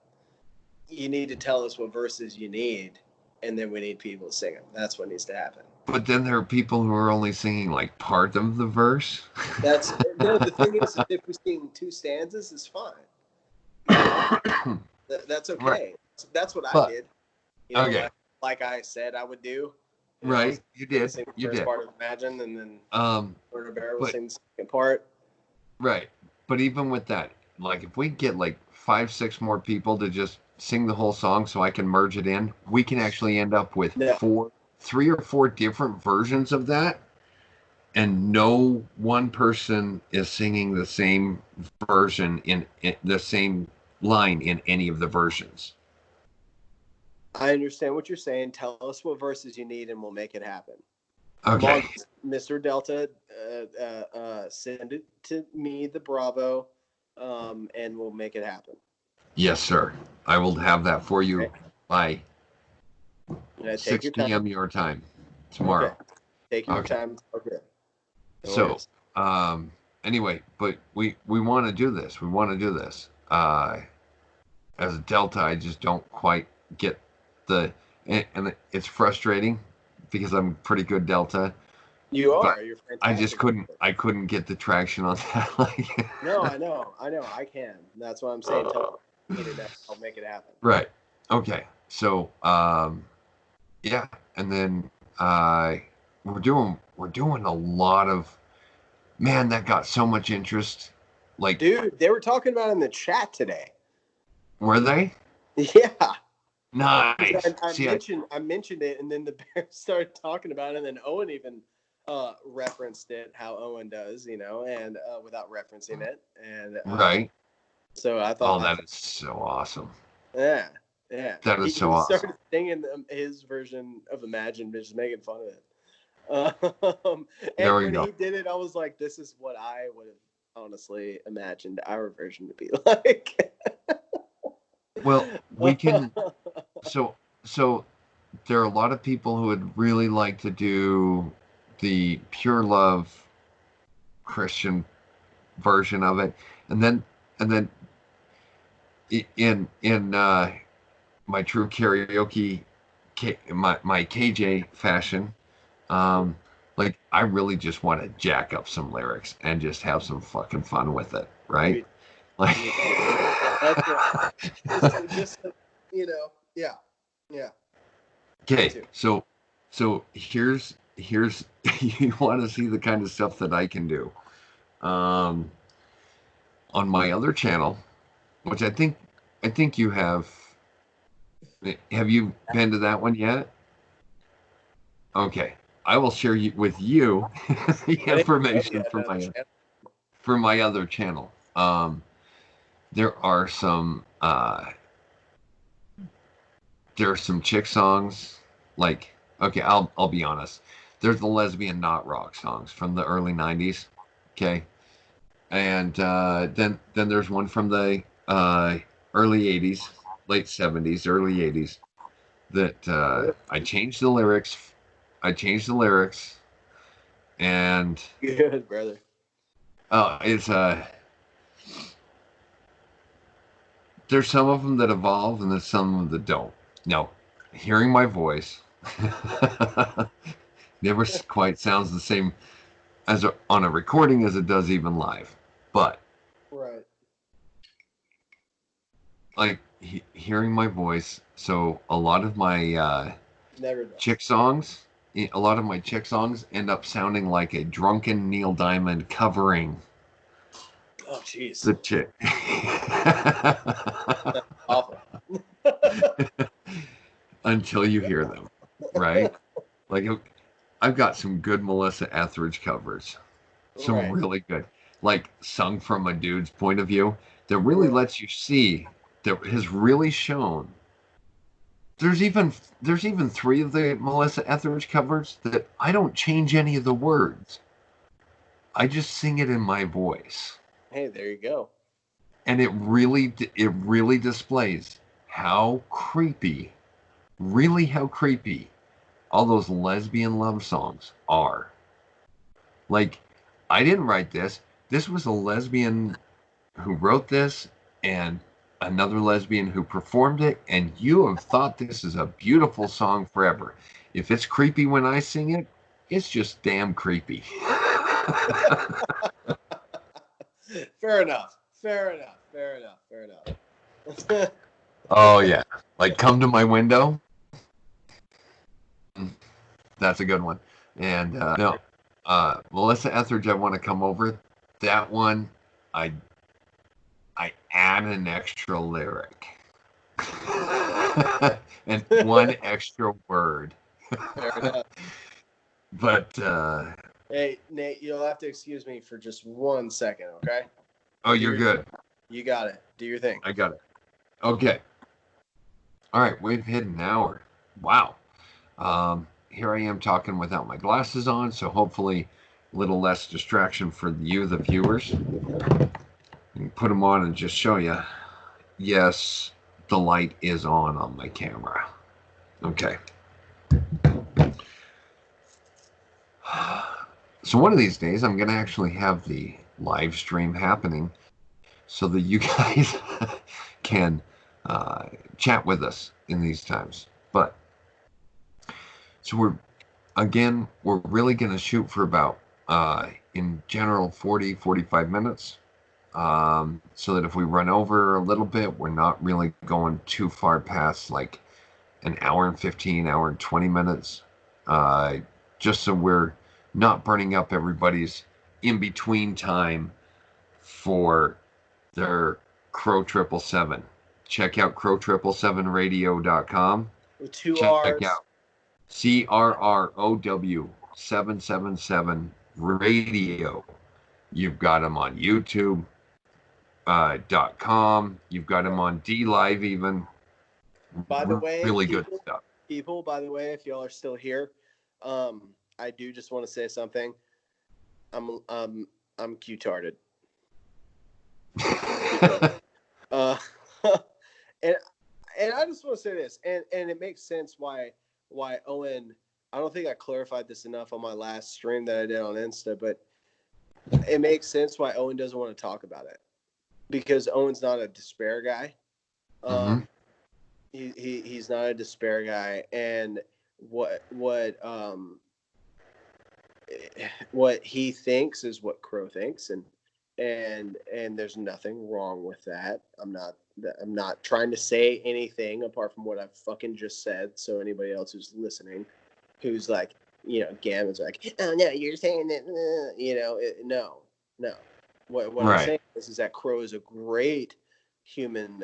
you need to tell us what verses you need, and then we need people to sing them. That's what needs to happen. But then there are people who are only singing like part of the verse. That's no. The thing is if we sing two stanzas, is fine. You know, that's Right. okay. That's what I But did. okay, Like I said I would do. right? You did. Sing the You first did. part of Imagine, and then Bird of Bear will But sing the second part. right. But even with that, like if we get like 5, 6 more people to just sing the whole song so I can merge it in, we can actually end up with No, 3 or 4 different versions of that. And no one person is singing the same version in the same line in any of the versions. I understand what you're saying. Tell us what verses you need, and we'll make it happen. Come Okay. on, Mr. Delta, send it to me, the Bravo, and we'll make it happen. Yes, sir. I will have that for you Okay. by Take 6 your time. p.m. your time tomorrow. Okay. Take your time. Okay. No So, worries. anyway, but we want to do this. We want to do this. As a Delta, I just don't quite get and it's frustrating because I'm pretty good Delta. You But are. You're fantastic. I couldn't get the traction on that. Like, No, I know. I can. That's what I'm saying. Tell me to know. I'll make it happen. right. Okay. So, yeah, and then we're doing a lot of, man, that got so much interest. Like, Dude, they were talking about it in the chat today. were they? Yeah. Nice. I mentioned it, and then the Bears started talking about it, and then Owen even referenced it, how Owen does, and without referencing it, and right. so I thought, That is so awesome. yeah, That is so he awesome. started singing his version of Imagine, just making fun of it. And There we when go. he did it, I was like, this is what I would have honestly imagined our version to be like. Well, we can. So there are a lot of people who would really like to do the pure love Christian version of it, and then in my true karaoke, my KJ fashion, like I really just want to jack up some lyrics and just have some fucking fun with it, right? Like, That's right. Just yeah. okay, so here's you want to see the kind of stuff that I can do. On my other channel, which I think you have. Have you been to that one yet? Okay, I will share with you the information for my other channel. There are some chick songs like, okay, I'll be honest. There's the lesbian not rock songs from the early '90s. Okay, and then there's one from the early '80s, late '70s, early '80s that I changed the lyrics. And Good brother. it's there's some of them that evolve and there's some of them that don't. Now, hearing my voice never quite sounds the same on a recording as it does even live, but right, like hearing my voice. So a lot of my chick songs, a lot of my chick songs end up sounding like a drunken Neil Diamond covering. Oh, jeez. The chick. That's awful. Until you hear them, right? Like I've got some good Melissa Etheridge covers, some really good, like sung from a dude's point of view, that really lets you see that has really shown. There's even 3 of the Melissa Etheridge covers that I don't change any of the words. I just sing it in my voice. Hey, there you go. And it really displays how creepy all those lesbian love songs are. Like, I didn't write this. This was a lesbian who wrote this and another lesbian who performed it, and you have thought this is a beautiful song forever. If it's creepy when I sing it, it's just damn creepy. Fair enough. Oh yeah, like come to my window. That's a good one. And no, Melissa Etheridge, I want to come over. That one, I I add an extra lyric and one extra word. Fair enough. But Hey, Nate, you'll have to excuse me for just 1 second, okay? oh, Do you're your good. You got it. Do your thing. I got it. Okay. All right, we've hit an hour. Wow. Here I am talking without my glasses on, so hopefully a little less distraction for you, the viewers. Put them on and just show you. Yes, the light is on my camera. Okay. So one of these days, I'm going to actually have the live stream happening so that you guys can chat with us in these times. But so we're really going to shoot for about in general 40-45 minutes, so that if we run over a little bit, we're not really going too far past like an hour and 15, hour and 20 minutes, just so we're not burning up everybody's in between time for their Crow 777. Check out crow777radio.com. With two Check R's. out CRROW 777 radio. You've got them on YouTube. .com. You've got them on D Live even. By the way, Really good stuff. people, by the way, if y'all are still here, I do just want to say something. I'm Q-tarded. uh, and I just want to say this, and it makes sense why Owen. I don't think I clarified this enough on my last stream that I did on Insta, but it makes sense why Owen doesn't want to talk about it, because Owen's not a despair guy. Mm-hmm. He's not a despair guy, and what he thinks is what Crow thinks, and there's nothing wrong with that. I'm not trying to say anything apart from what I've fucking just said. So anybody else who's listening, who's like, Gamma's like, oh no, you're saying that, no. What I'm Right. saying is that Crow is a great human,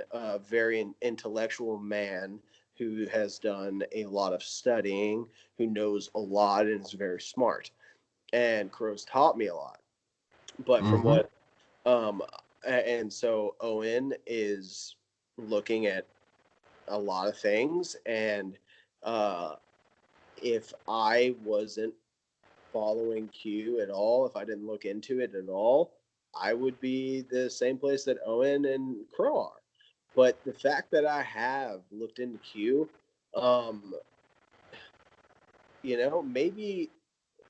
very intellectual man who has done a lot of studying, who knows a lot, and is very smart. And Crow's taught me a lot. But from Mm-hmm. what and so Owen is looking at a lot of things, and if I wasn't following Q at all, if I didn't look into it at all, I would be the same place that Owen and Crow are. But the fact that I have looked into Q, maybe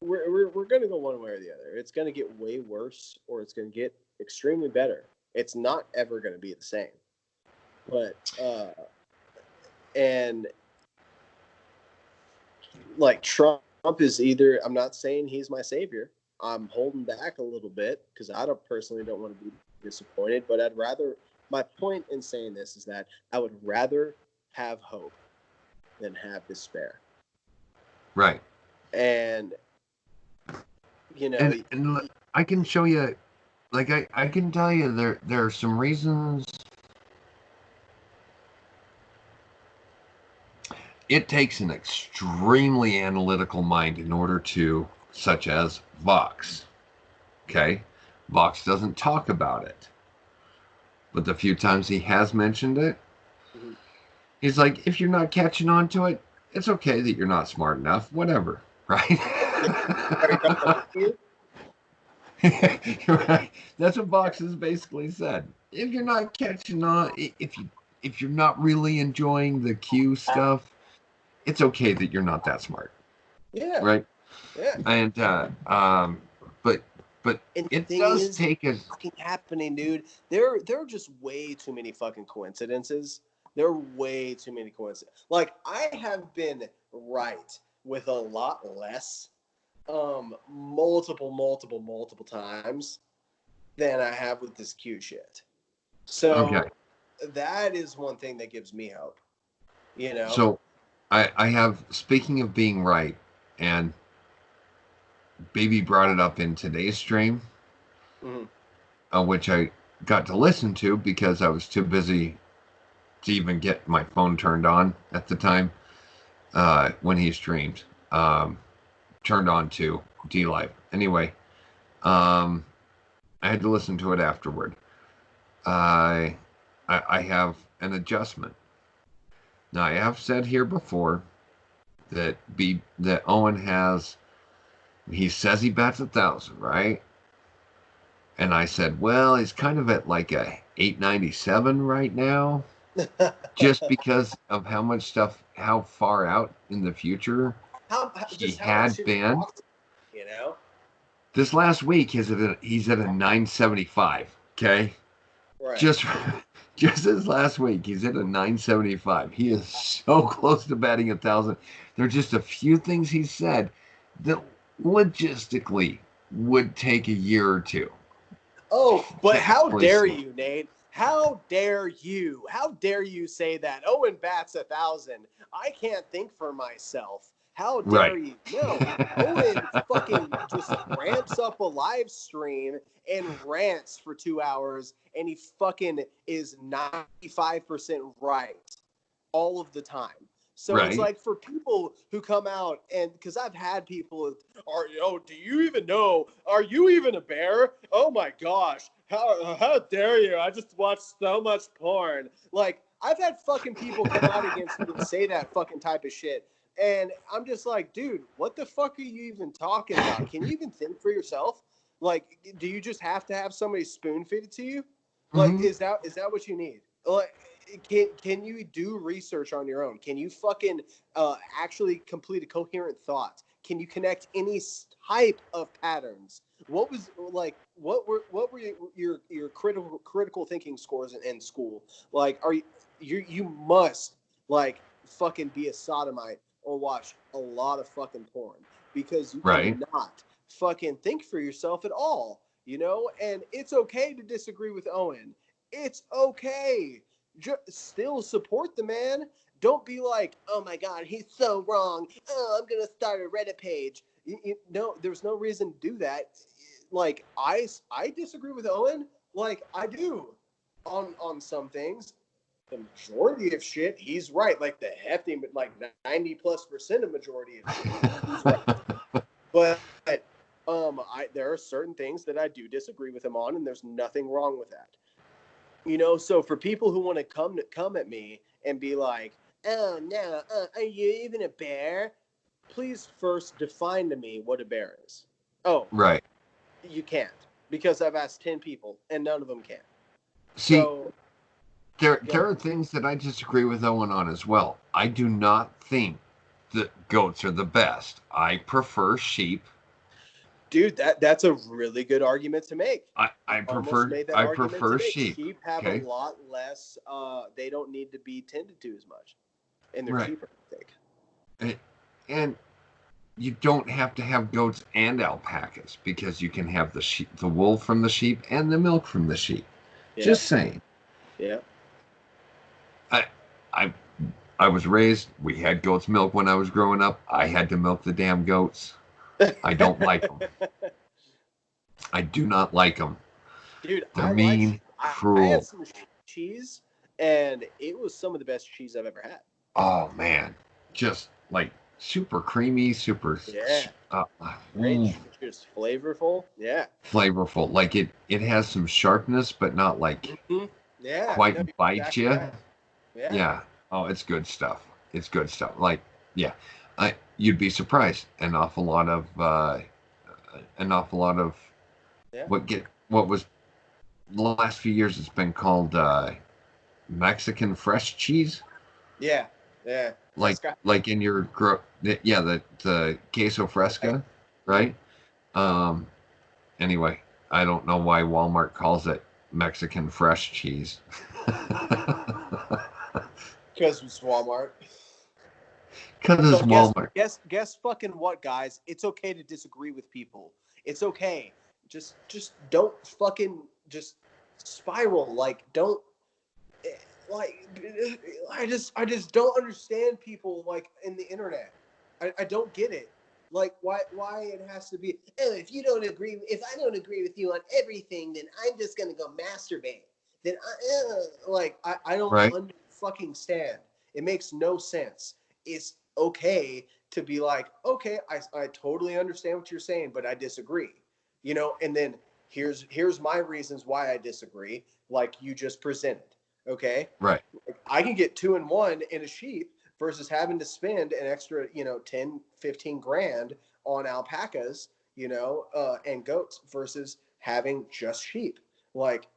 we're going to go one way or the other. It's going to get way worse, or it's going to get extremely better. It's not ever going to be the same. But and like Trump is either, I'm not saying he's my savior. I'm holding back a little bit because I don't want to be disappointed, but I'd rather, my point in saying this is that I would rather have hope than have despair. Right. And and I can show you, like I can tell you there are some reasons. It takes an extremely analytical mind in order to, such as Vox. Okay, Vox doesn't talk about it, but the few times he has mentioned it, mm-hmm. he's like, if you're not catching on to it, it's okay that you're not smart enough. Whatever, right? Right. That's what Vox has basically said. If you're not catching on, if you're not really enjoying the Q stuff, it's okay that you're not that smart. Yeah. Right. Yeah. And but and it does is, take a fucking happening, dude. There are just way too many fucking coincidences. There are way too many coincidences. Like, I have been right with a lot less, multiple times than I have with this Q shit. So okay. that is one thing that gives me hope. You know. So I have, speaking of being right, and Baby brought it up in today's stream, Mm-hmm. which I got to listen to because I was too busy to even get my phone turned on at the time when he streamed. Turned on to D Live. Anyway, I had to listen to it afterward. I have an adjustment. Now I have said here before that Owen has, he says he bats 1,000, right? And I said, well, he's kind of at like a 897 right now, just because of how much stuff, how far out in the future he How much had shit he been. talks, you know? This last week he's at a 975. Okay, Right. just just this last week he's at a 975. He is so close to batting 1,000. There are just a few things he said that logistically would take a year or two. Oh, but how dare Placement. you, Nate? How dare you? How dare you say that? Owen bats 1,000. I can't think for myself. How dare Right. you? No, Owen fucking just ramps up a live stream and rants for 2 hours, and he fucking is 95% right all of the time. So it's Right. like for people who come out and because I've had people do you even know? Are you even a bear? Oh my gosh. How dare you? I just watched so much porn. Like I've had fucking people come out against me and say that fucking type of shit. And I'm just like, dude, what the fuck are you even talking about? Can you even think for yourself? Like, do you just have to have somebody spoon feed it to you? Like, Mm-hmm. is that what you need? Like, can you do research on your own? Can you fucking actually complete a coherent thought? Can you connect any type of patterns? What was like? What were your critical thinking scores in school? Like, are you must like fucking be a sodomite or watch a lot of fucking porn because you Right. cannot fucking think for yourself at all. You know, and it's okay to disagree with Owen. It's okay. Still support the man. Don't be like, oh my God, he's so wrong. Oh, I'm gonna start a Reddit page. No, there's no reason to do that. Like I disagree with Owen. Like I do on some things. The majority of shit, he's right. Like the hefty, like 90+% of majority of shit, he's right. But there are certain things that I do disagree with him on, and there's nothing wrong with that. You know, so for people who want to come at me and be like, "Oh no, are you even a bear?" Please first define to me what a bear is. Oh, Right. you can't because I've asked 10 people and none of them can. See, So go there ahead. are things that I disagree with Owen on as well. I do not think that goats are the best. I prefer sheep. Dude, that's a really good argument to make. I almost made that I argument prefer today. sheep. Sheep have a Okay. lot less. They don't need to be tended to as much, and they're Right. cheaper. I think. And, and you don't have to have goats and alpacas because you can have the sheep, the wool from the sheep and the milk from the sheep. Yeah, Just saying. yeah. I I I was raised. We had goat's milk when I was growing up. I had to milk the damn goats. I don't like them. I do not like them. Dude, They're I like. mean, I had cruel. some cheese, and it was some of the best cheese I've ever had. Oh man, just like super creamy, super Yeah, uh, rich, just flavorful. Yeah. flavorful. Like it has some sharpness, but not like Hmm. Yeah. No, quite you're bite exactly you. right. Yeah. Yeah. Oh, it's good stuff. It's good stuff. Like yeah, you'd be surprised. An awful lot of Yeah. what was the last few years. It's been called Mexican fresh cheese. Yeah. Yeah. Fresca. Like in your yeah, the queso fresca, right? Um, anyway, I don't know why Walmart calls it Mexican fresh cheese. Because it's Walmart. Because it's But guess Walmart. guess guess fucking what, guys? It's okay to disagree with people. It's okay. Just don't fucking just spiral. Like don't. like, I just don't understand people like in the internet. I don't get it. Like, why it has to be? Oh, if I don't agree with you on everything, then I'm just gonna go masturbate. Then I don't Right. fucking stand. It makes no sense. It's okay to be like, okay, I totally understand what you're saying, but I disagree. And then here's my reasons why I disagree, like you just presented. Okay. Right. I can get 2-in-1 in a sheep versus having to spend an extra, 10, 15 grand on alpacas, and goats versus having just sheep. Like,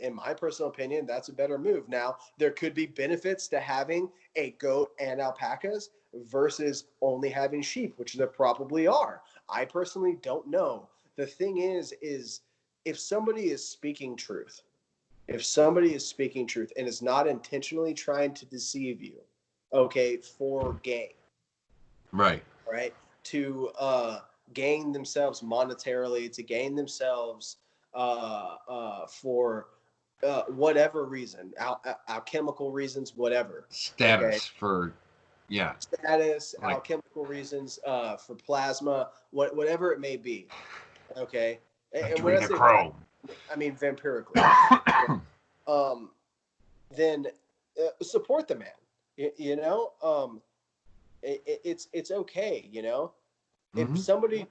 in my personal opinion, that's a better move. Now, there could be benefits to having a goat and alpacas versus only having sheep, which there probably are. I personally don't know. The thing is if somebody is speaking truth, and is not intentionally trying to deceive you, okay, for gain, Right. right? To gain themselves monetarily, to gain themselves for whatever reason, alchemical reasons, whatever. Okay, Status for, yeah. status, Like alchemical reasons, for plasma, whatever it may be. Okay, and when I say adrenochrome. I mean vampirically. um, then support the man. It's okay. If Mm-hmm. somebody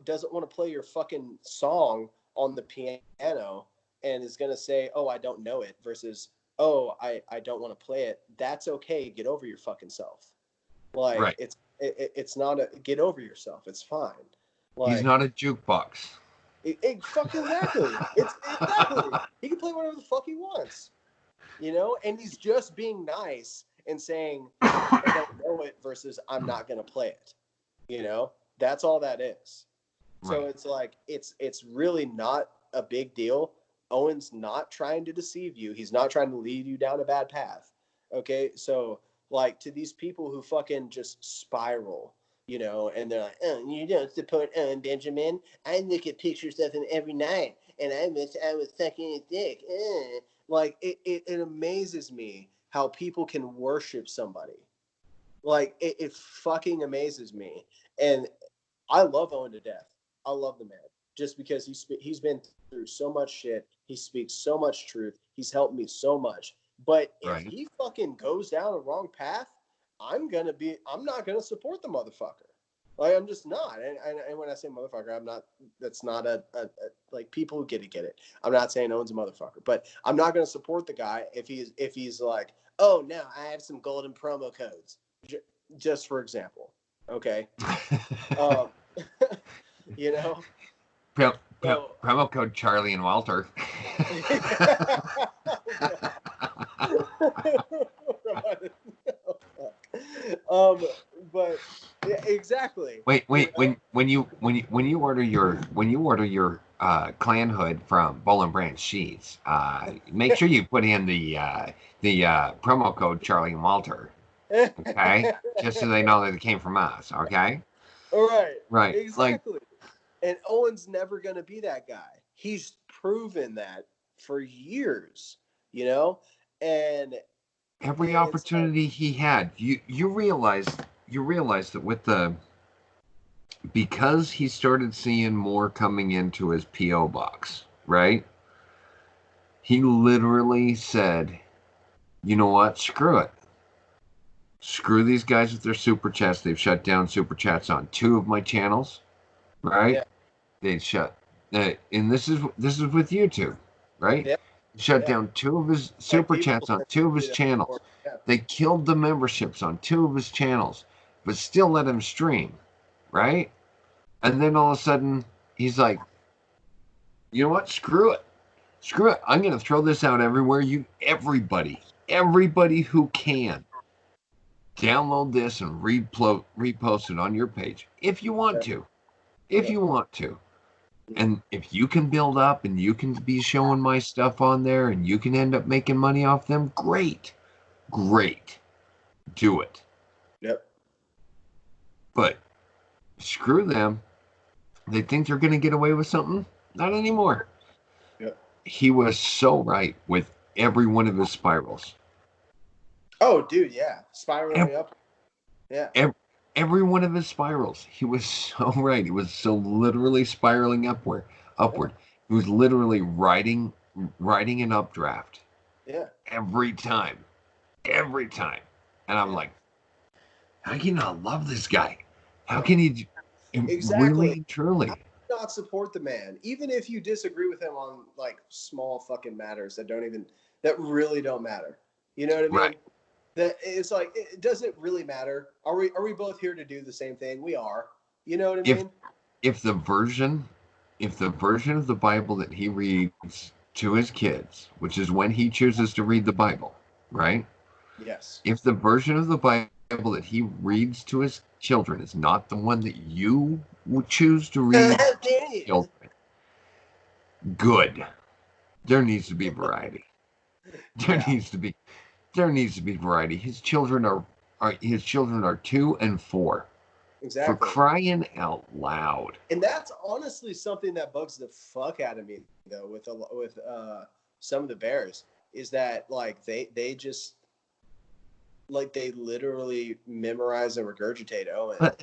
doesn't want to play your fucking song on the piano and is gonna say, "Oh, I don't know it," versus, "Oh, I don't want to play it," that's okay. Get over your fucking self. Like, Right. it's not a get over yourself. It's fine. He's Like, not a jukebox. fucking exactly. It's exactly. He can play whatever the fuck he wants. And he's just being nice and saying, I don't know it versus I'm not going to play it. That's all that is. So Right. it's like, it's really not a big deal. Owen's not trying to deceive you. He's not trying to lead you down a bad path. Okay. So, like, to these people who fucking just spiral, and they're like, "Oh, you don't support Owen Benjamin. I look at pictures of him every night and I wish I was sucking his dick." Like, it amazes me how people can worship somebody. Like, it fucking amazes me. And I love Owen to death. I love the man just because he's been through so much shit. He speaks so much truth. He's helped me so much. But if Right. he fucking goes down a wrong path, I'm not gonna support the motherfucker. Like, I'm just not. And when I say motherfucker, I'm not. That's not like, people who get it. I'm not saying Owen's a motherfucker, but I'm not gonna support the guy if he's like, "Oh no, I have some golden promo codes," just for example. Okay. Um, you know, so Promo code Charlie and Walter. um, but yeah, exactly. Wait, You wait. know, When you order your clan hood from Bowl and Branch Sheets, make sure you put in the promo code Charlie and Walter. Okay, just so they know that it came from us. Okay. All right, Right. Like exactly. And Owen's never going to be that guy. He's proven that for years, and every it's like, opportunity he had, you realize that with the because he started seeing more coming into his PO box, right? He literally said, "You know what? Screw it. Screw these guys with their super chats. They've shut down super chats on 2 of my channels, right? yeah, They shut, and this is with YouTube, right? yeah, Shut yeah. down 2 of his Like, super people chats on can two of do his that before. channels. Yeah. They killed the memberships on 2 of his channels, but still let him stream, right? And then all of a sudden, he's like, you know what? Screw it. Screw it. I'm going to throw this out everywhere. Everybody who can, download this and repost it on your page if you want Yeah. to. If Yeah. you want to. And if you can build up and you can be showing my stuff on there and you can end up making money off them, great. Great. Do it. Yep. But screw them. They think they're going to get away with something? Not anymore. Yep. He was so right with every one of his spirals. Oh, dude, yeah, spiraling up. Yeah. Every one of his spirals. He was so right. He was so literally spiraling upward. Yeah. He was literally riding an updraft Yeah. every time. Every time. And I'm Yeah. like, how can you not love this guy? How Yeah. can you Exactly. really truly? Not support the man, even if you disagree with him on like small fucking matters that really don't matter. You know what I Right. mean? That it's like it doesn't really matter. Are we both here to do the same thing? We are. You know what I If mean? if the version of the Bible that he reads to his kids, which is when he chooses to read the Bible, right? Yes. If the version of the Bible that he reads to his children is not the one that you would choose to read How to dare you? children, good. There needs to be variety. There Yeah. needs to be variety. His children are 2 and 4. For Exactly. crying out loud. And that's honestly something that bugs the fuck out of me though with some of the Bears is that like they just like they literally memorize and regurgitate Owen. But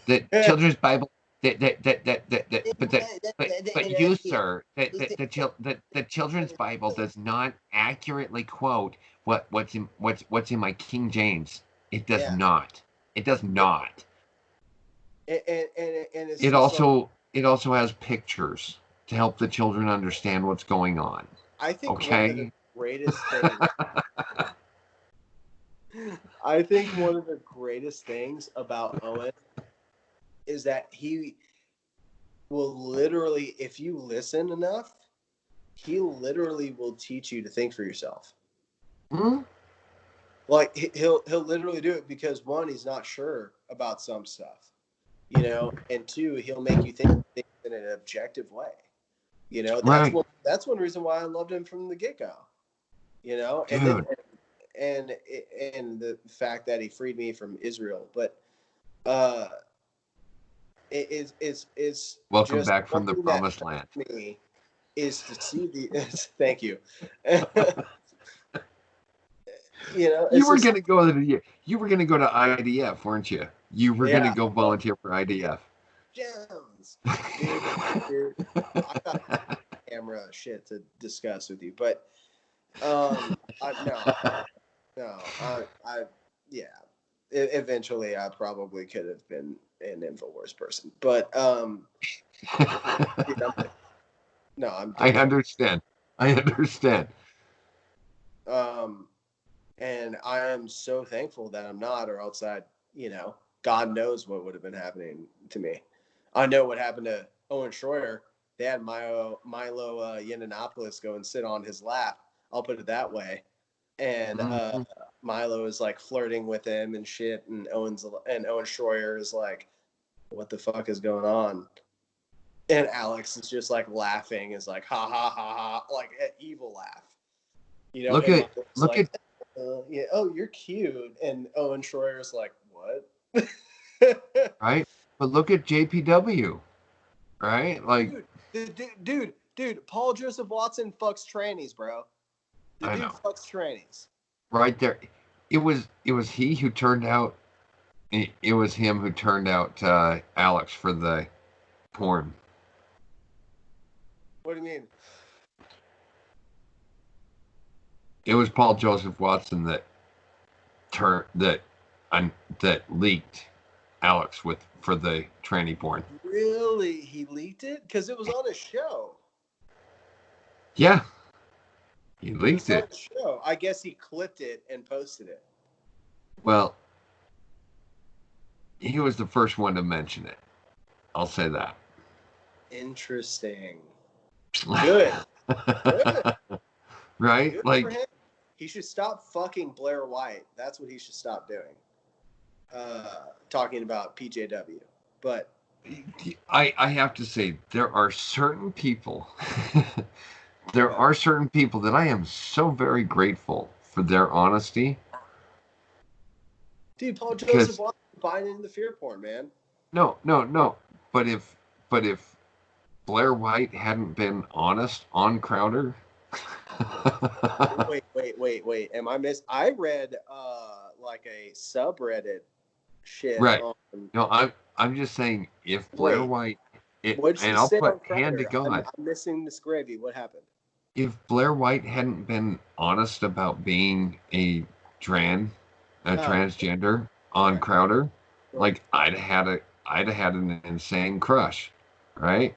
the children's Bible, but you, sir, the children's Bible does not accurately quote what's in my King James. It does Yeah. not. It does not. And it's It just like also has pictures to help the children understand what's going on. I think one of the Okay. greatest things I think one of the greatest things about Owen is that he will literally, if you listen enough, he literally will teach you to think for yourself. Hmm? Like he'll literally do it because one, he's not sure about some stuff, you know, and two, he'll make you think things in an objective way. You know, Right, that's one reason why I loved him from the get go. You know, and then dude. and and the fact that he freed me from Israel, but uh, it's Welcome just back one from the thing that promised land. me is to see the. Thank you. You know, You it's were just gonna go to IDF, weren't you? You were gonna yeah. go Oh, volunteer for IDF. gems, dude. Dude, I got camera shit to discuss with you, but no, no, yeah. Eventually, I probably could have been an Infowars person, but dude, no, I'm I dead serious. understand. I understand. Um, and I am so thankful that I'm not, or else you know, God knows what would have been happening to me. I know what happened to Owen Schroyer. They had Milo Yiannopoulos go and sit on his lap. I'll put it that way. And Mhm. Milo is like flirting with him and shit, and Owen Schroyer is like, "What the fuck is going on?" And Alex is just like laughing, is like, "Ha ha ha ha," like an evil laugh, you know. Look And at Milo's look like, at "Yeah, oh, you're cute," and Owen Schroyer's like, "What?" right, but look at JPW, right? Like dude, Paul Joseph Watson fucks trannies, bro. The I dude know, fucks trannies. right there. It was he who turned out. It was him who turned out Alex for the porn. What do you mean? It was Paul Joseph Watson that turned that leaked Alex with for the tranny porn. Really? He leaked it? Because it was on his show. Yeah, he It was leaked on it. his show. I guess he clipped it and posted it. Well, he was the first one to mention it. I'll say that. Interesting. Good. Good. Right? Good for Like him. He should stop fucking Blair White. That's what he should stop doing. Talking about PJW. But I have to say there are certain people there yeah. are certain people that I am so very grateful for their honesty Dude, Paul Joseph because Watson buying into the fear porn, man. no, but if but if Blair White hadn't been honest on Crowder. Wait. Am I I read like a subreddit shit Right. on. No, I'm just saying if Blair Wait, White what'd and she I'll say on put hand to Crowder? I'm God, missing this gravy. What happened? if Blair White hadn't been honest about being a Oh, transgender on okay. Crowder, Sure. like I'd have had an insane crush, right?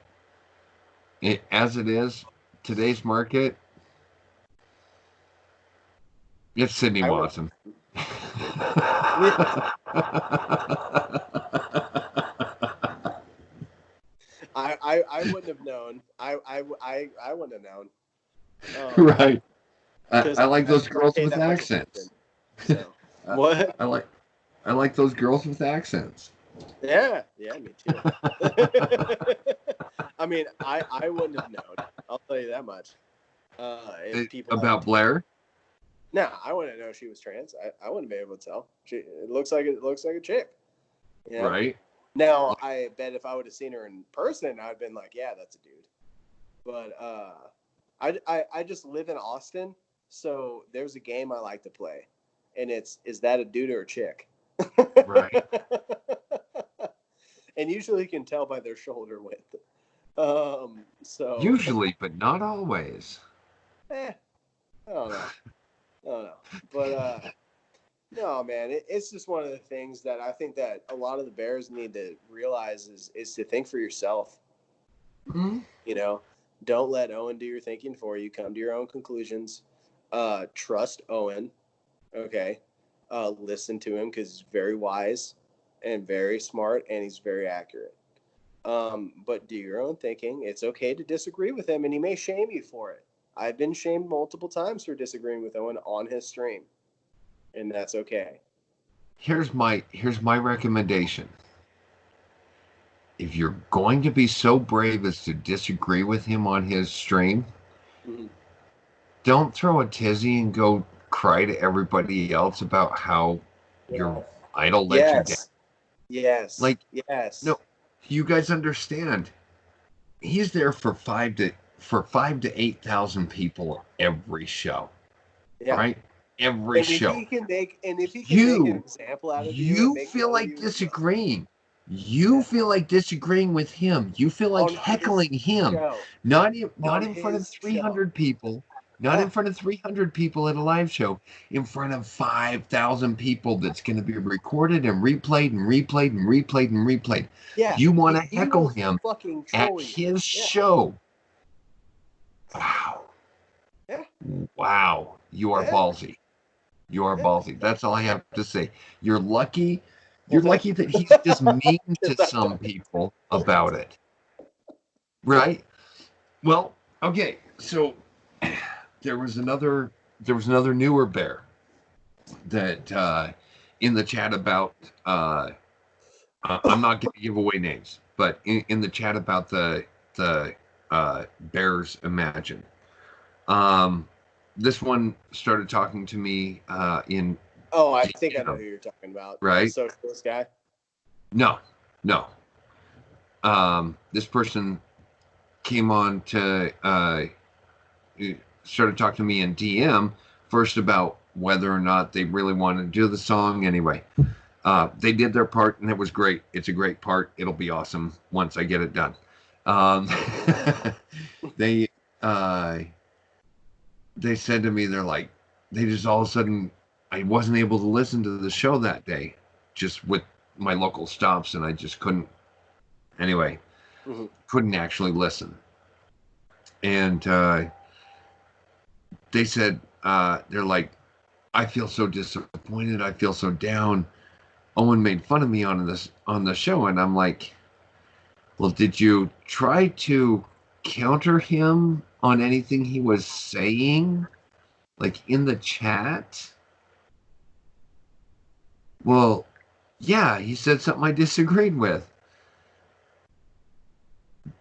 As it is, today's market, it's Sydney I would. Watson. I wouldn't have known. I wouldn't have known. Right. Because I like those I girls pay with that much accents. attention. So I, what? I like I like those girls with accents. Yeah, me too. I mean, I wouldn't have known. I'll tell you that much. If people hadn't About told me. Blair, No, I wouldn't know she was trans. I wouldn't be able to tell. It looks like a chick. You know. right? Now I bet if I would have seen her in person, I'd been like, yeah, that's a dude. But I just live in Austin, so there's a game I like to play, and it's is that a dude or a chick? Right. And usually you can tell by their shoulder width. So Usually, but not always. I don't know. I don't know. But no, man, it's just one of the things that I think that a lot of the Bears need to realize is to think for yourself. Hmm. You know, don't let Owen do your thinking for you. Come to your own conclusions. Trust Owen. Okay. Listen to him because he's very wise and very smart and he's very accurate. But do your own thinking. It's okay to disagree with him, and he may shame you for it. I've been shamed multiple times for disagreeing with Owen on his stream, and that's okay. Here's my recommendation. If you're going to be so brave as to disagree with him on his stream, Mm-hmm. don't throw a tizzy and go cry to everybody else about how Yeah. your idol let you down. Yes. Yes. Like, Yes. no, you guys understand. He's there for 5 to 8,000 people every show, Yeah. right? Every show. And if he can make an You example out of you and you make feel fun of like you, disagreeing. You yeah, feel like disagreeing with him. You feel like on his heckling him. show, Not on in front of his show, 300 people. Not yeah, in front of 300 people at a live show. In front of 5,000 people that's going to be recorded and replayed and replayed and replayed and replayed. yeah, You want to he heckle will him fucking at troll you. his Yeah, show. Wow. yeah, Wow. You are yeah, ballsy. You are yeah. ballsy. That's all I have to say. You're lucky. You're lucky that he's just mean to Because I some don't. people about it. Right? Well, okay. So there was another there was another newer bear that in the chat about I'm not going to give away names, but in the chat about the Bears Imagine. Um, this one started talking to me in Oh, I think I know who DM, you're talking about. The right? socialist guy. No, no. This person came on to started talking to me in DM first about whether or not they really wanted to do the song. Anyway, they did their part and it was great. It's a great part. It'll be awesome once I get it done. Um, they uh, they said to me, they're like, they just all of a sudden, I wasn't able to listen to the show that day, just with my local stops, and I just couldn't. Anyway, Mm-hmm. couldn't actually listen. And they said, they're like, I feel so disappointed. I feel so down. Owen made fun of me on the show, and I'm like, well, did you try to counter him on anything he was saying, like in the chat? Well, yeah, he said something I disagreed with.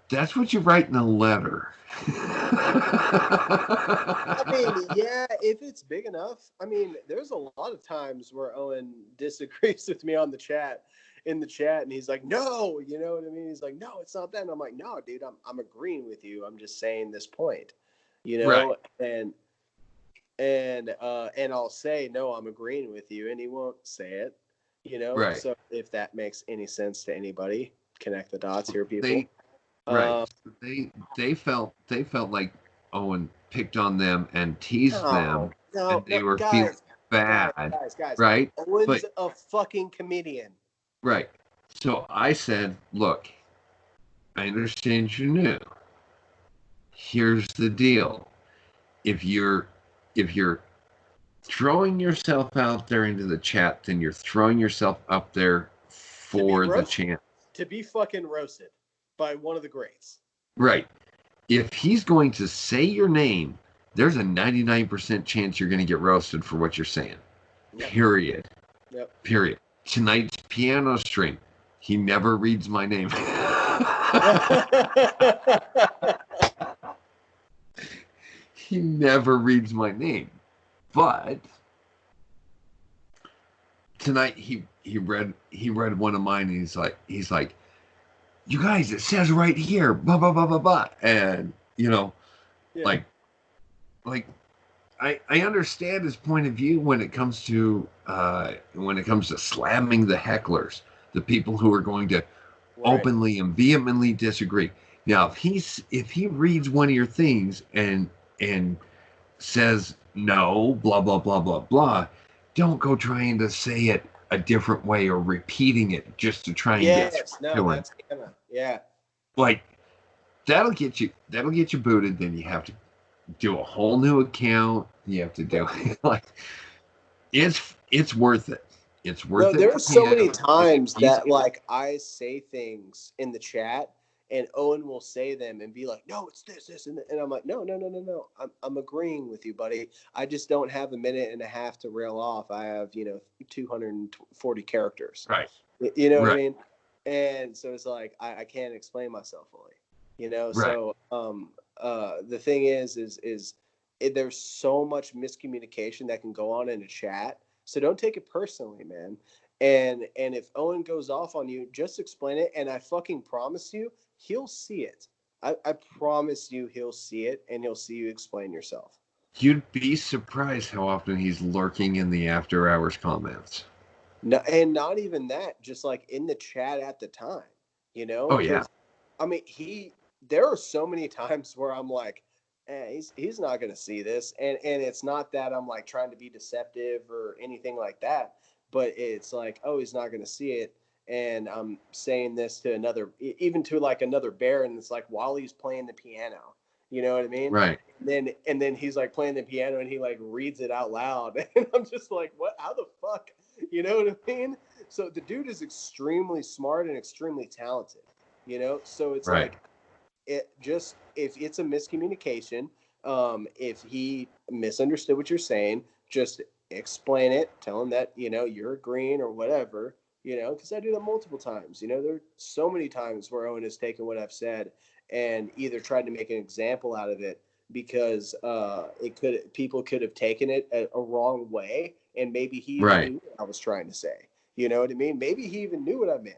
That's what you write in a letter. I mean, yeah, if it's big enough. I mean, there's a lot of times where Owen disagrees with me on the chat, in the chat, and he's like, no, you know what I mean? He's like, no, it's not that. And I'm like, no, dude, I'm agreeing with you. I'm just saying this point, you Right. know, and I'll say, no, I'm agreeing with you, and he won't say it, you know. Right. So if that makes any sense to anybody, connect the dots here, people. They right. They felt like Owen picked on them and teased them, No, and no, no, they were feeling guys, bad. guys. Right. Owen's But a fucking comedian. right. So I said, look, I understand you're new. Here's the deal. If you're throwing yourself out there into the chat, then you're throwing yourself up there To be for the roasted, chance. to be fucking roasted by one of the greats. Right. If he's going to say your name, there's a 99% chance you're going to get roasted for what you're saying. Yep. Period. Yep. Period. Tonight's piano stream, he never reads my name. He never reads my name. But tonight he read one of mine, and he's like, you guys, it says right here, blah blah blah blah blah, and yeah. like I understand his point of view when it comes to slamming the hecklers, the people who are going to openly and vehemently disagree. Now, if he reads one of your things and says no, blah blah blah blah blah, don't go trying to say it a different way or repeating it just to try and get no, that's Anna. Yeah. Like that'll get you booted. Then you have to do a whole new account. You have to do like it's worth it. It's worth it. There are so many times that like I say things in the chat and Owen will say them and be like, no, it's this, and I'm like, no. I'm agreeing with you, buddy. I just don't have a minute and a half to rail off. I have, 240 characters. Right. You know what I mean? And so it's like, I can't explain myself fully, Right. So, the thing is there's so much miscommunication that can go on in a chat. So don't take it personally, man. And if Owen goes off on you, just explain it. And I fucking promise you, he'll see it. I promise you, he'll see it, and he'll see you explain yourself. You'd be surprised how often he's lurking in the after hours comments. No, and not even that, just like in the chat at the time, Oh yeah. I mean, there are so many times where I'm like, he's not going to see this. And it's not that I'm like trying to be deceptive or anything like that, but it's like, oh, he's not going to see it. And I'm saying this to even to like another bear. And it's like, while he's playing the piano, you know what I mean? Right. And then he's like playing the piano and he like reads it out loud. And I'm just like, what, how the fuck? You know what I mean? So the dude is extremely smart and extremely talented, So it's like, if it's a miscommunication, if he misunderstood what you're saying, just explain it, tell him that you're agreeing or whatever, because I do that multiple times. There are so many times where Owen has taken what I've said and either tried to make an example out of it because people could have taken it a wrong way, and maybe he even knew what I was trying to say. You know what I mean? Maybe he even knew what I meant.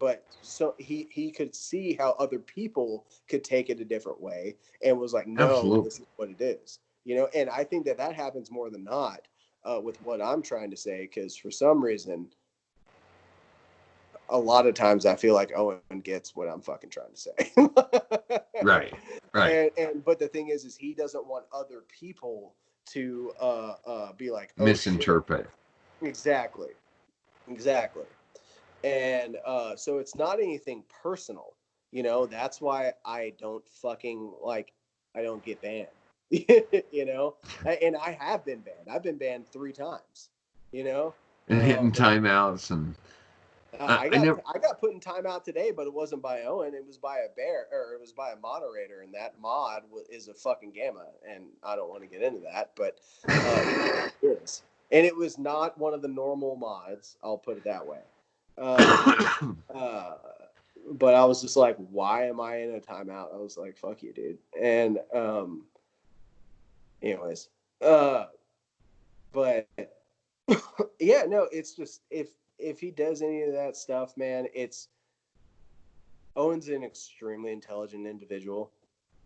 But so he could see how other people could take it a different way and was like, no, Absolutely. This is what it is, and I think that happens more than not with what I'm trying to say, because for some reason a lot of times I feel like Owen gets what I'm fucking trying to say. Right. And but the thing is he doesn't want other people to be like, oh, misinterpret. Shit. Exactly. And so it's not anything personal, that's why I don't get banned, and I have been banned. I've been banned 3 times, and hitting timeouts and I got put in timeout today, but it wasn't by Owen. It was by a bear, or it was by a moderator, and that mod is a fucking gamma, and I don't want to get into that, but it is. And it was not one of the normal mods. I'll put it that way. But I was just like, why am I in a timeout? I was like, fuck you, dude. And anyways, but yeah, no, it's just if if he does any of that stuff, man, Owen's an extremely intelligent individual,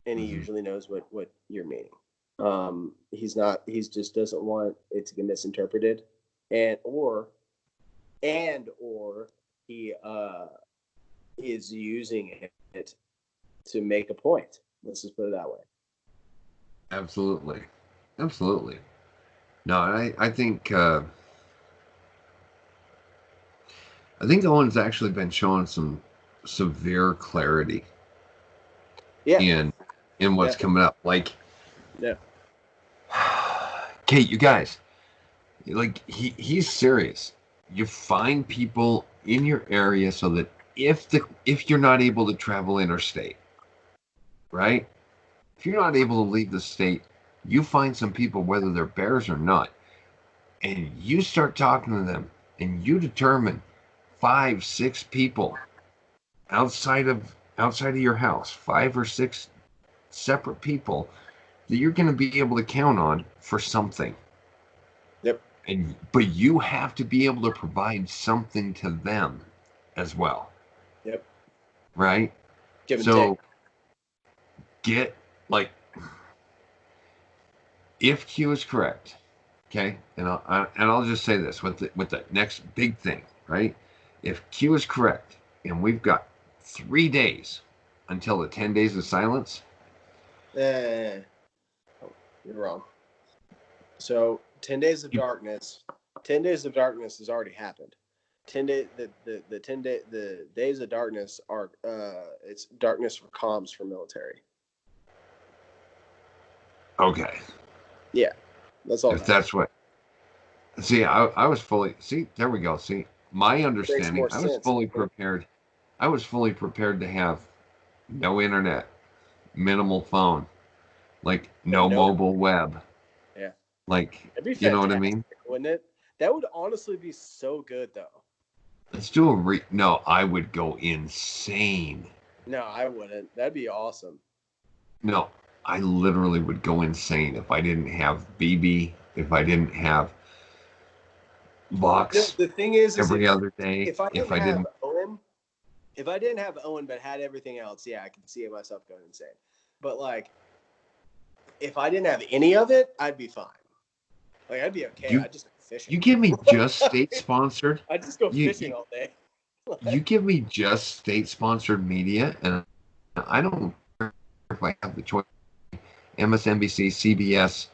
and he usually knows what you're meaning. He just doesn't want it to get misinterpreted, or he is using it to make a point. Let's just put it that way. Absolutely. No, I think Owen's actually been showing some severe clarity in what's coming up. Like, Kate, you guys, like he's serious. You find people in your area so that if you're not able to travel interstate, right? If you're not able to leave the state, you find some people, whether they're bears or not, and you start talking to them, and you determine 5, 6 people outside of your house, 5 or 6 separate people that you're going to be able to count on for something. Yep. But you have to be able to provide something to them as well. Yep. Right? Give and take. Get, like, if Q is correct, okay, and I'll just say this with the next big thing, right? If Q is correct, and we've got 3 days until the 10 days of silence. You're wrong. So 10 days of darkness. 10 days of darkness has already happened. 10 day the days of darkness are it's darkness for comms for military. Okay. Yeah, that's all. If that's what. See, I was fully. See, there we go. See, my understanding. I was fully prepared. I was fully prepared to have no internet, minimal phone, like no mobile web. Yeah. Like, you know what I mean? Wouldn't it? That would honestly be so good, though. Let's do a No, I would go insane. No, I wouldn't. That'd be awesome. No, I literally would go insane if I didn't have BB, if I didn't have Vox. No, the thing is every other day. If I didn't have Owen, but had everything else, yeah, I could see myself going insane. But like, if I didn't have any of it, I'd be fine. Like, I'd be okay. I'd just go fishing. You give me just state-sponsored. I'd just go fishing all day. You give me just state-sponsored media, and I don't care if I have the choice. MSNBC, CBS.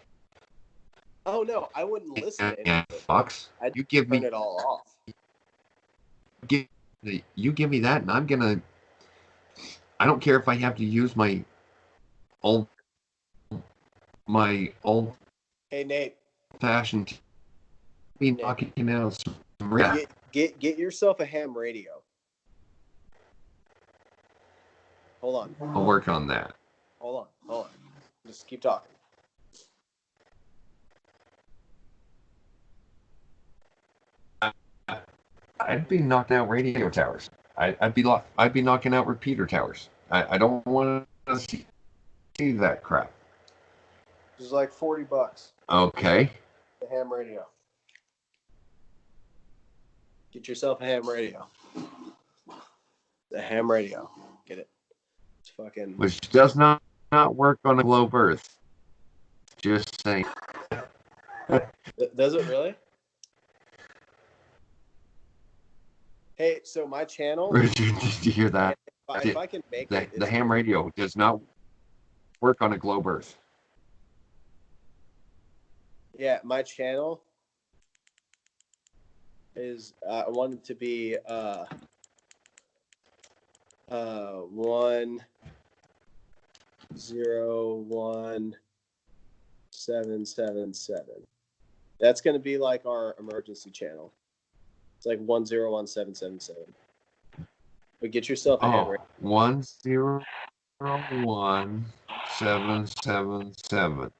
Oh no, I wouldn't listen to and Fox. I'd you give turn me it all off. You give me that, and I'm gonna. I don't care if I have to use my old. Hey Nate. Fashioned. Be knocking out some. Get yourself a ham radio. Hold on. I'll work on that. Hold on. Just keep talking. I'd be knocking out radio towers. I'd be knocking out repeater towers. I don't want to see that crap. It's like $40. Okay. The ham radio. Get yourself a ham radio. The ham radio. Get it. It's fucking. Which does not work on a globe Earth. Just saying. Does it really? Hey, so my channel. Richard, did you hear that? If I can make the ham radio does not work on a globe Earth. Yeah, my channel is I want it to be 101777. That's going to be like our emergency channel. It's like 101777. But get yourself a hand. 101777.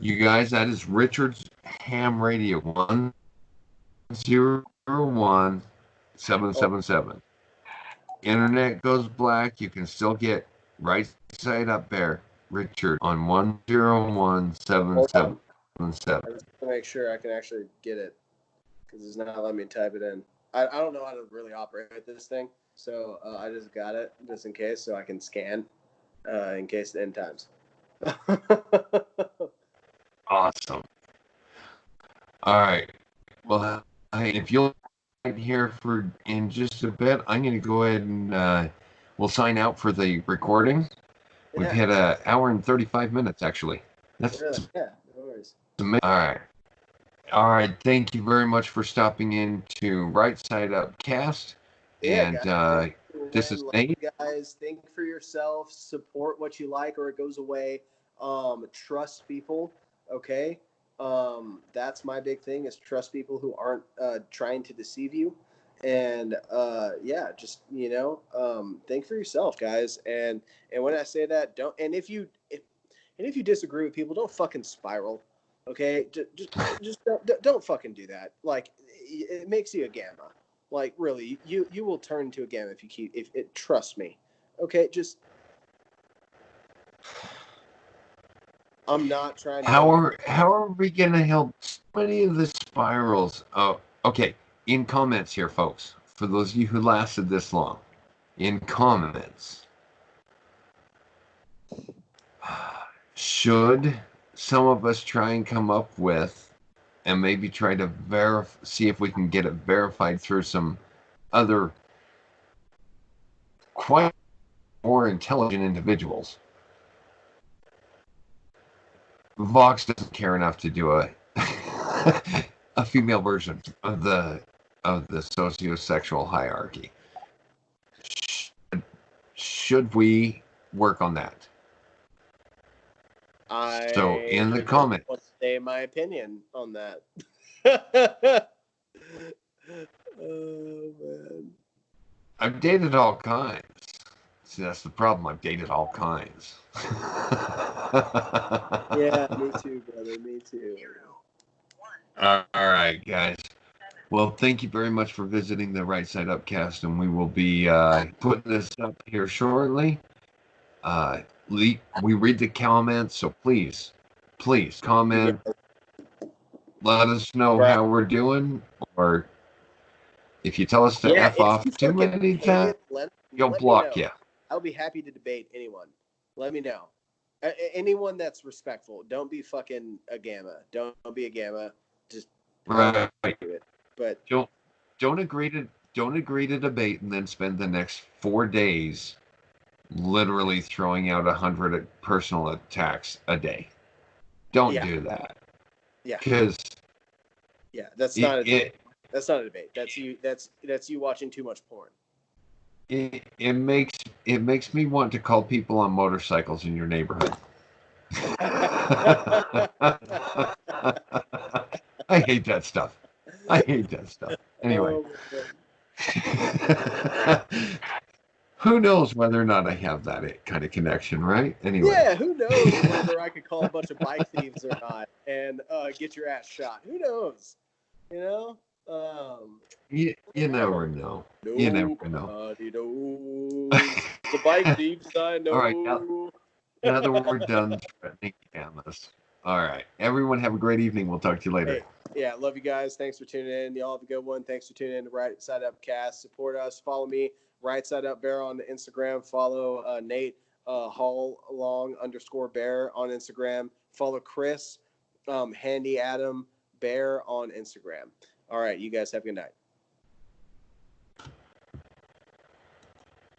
You guys, that is Richard's ham radio. 101777. Internet goes black. You can still get right side up there, Richard, on 10177. 7. I just want to make sure I can actually get it because it's not letting me type it in. I don't know how to really operate this thing, so I just got it just in case, so I can scan in case the end times. Awesome. All right. Well, if you'll here for in just a bit, I'm going to go ahead and we'll sign out for the recording. We've hit an hour and 35 minutes, actually. That's yeah, no worries. amazing. All right. All right. Thank you very much for stopping in to Right Side Up Cast. Yeah, And guys, this is Nate. Guys, think for yourself. Support what you like, or it goes away. Trust people. Okay. That's my big thing: is trust people who aren't trying to deceive you. And yeah, just think for yourself, guys. And when I say that, don't. And if you disagree with people, don't fucking spiral. Okay, just don't fucking do that. Like, it makes you a gamma. Like, really, you will turn into a gamma if you keep if it. Trust me. Okay, just I'm not trying to. How are we gonna help so many of the spirals? Oh, okay. In comments here, folks. For those of you who lasted this long, in comments, should some of us try and come up with, and maybe try to see if we can get it verified through some other quite more intelligent individuals. Vox doesn't care enough to do a a female version of the socio-sexual hierarchy. Should we work on that? So in the comments, want to say my opinion on that. Oh man, I've dated all kinds. See, that's the problem. I've dated all kinds. yeah, me too, brother. Me too. All right, guys. Well, thank you very much for visiting the Right Side Up cast, and we will be putting this up here shortly. We read the comments, so please comment. Yeah. Let us know how we're doing, or if you tell us to F off too many times, you'll block you. I'll be happy to debate anyone. Let me know. Anyone that's respectful. Don't be fucking a gamma. Don't be a gamma. Just right. But don't agree to debate and then spend the next 4 days literally throwing out 100 personal attacks a day. Don't do that. Yeah. Because that's not a debate. That's not a debate. That's you. That's you watching too much porn. It makes me want to call people on motorcycles in your neighborhood. I hate that stuff. Anyway. Who knows whether or not I have that kind of connection, right? Anyway. Yeah, who knows whether I could call a bunch of bike thieves or not and get your ass shot. Who knows? You know? You never know. You never know. The bike thieves I know. All right, now that we're done threatening cameras. All right. Everyone have a great evening. We'll talk to you later. Hey, yeah, love you guys. Thanks for tuning in. Y'all have a good one. Thanks for tuning in to Right Side Up Cast. Support us. Follow me, Right Side Up Bear on Instagram. Follow Nate Hall Long _ Bear on Instagram. Follow Chris Handy Adam Bear on Instagram. All right, you guys have a good night.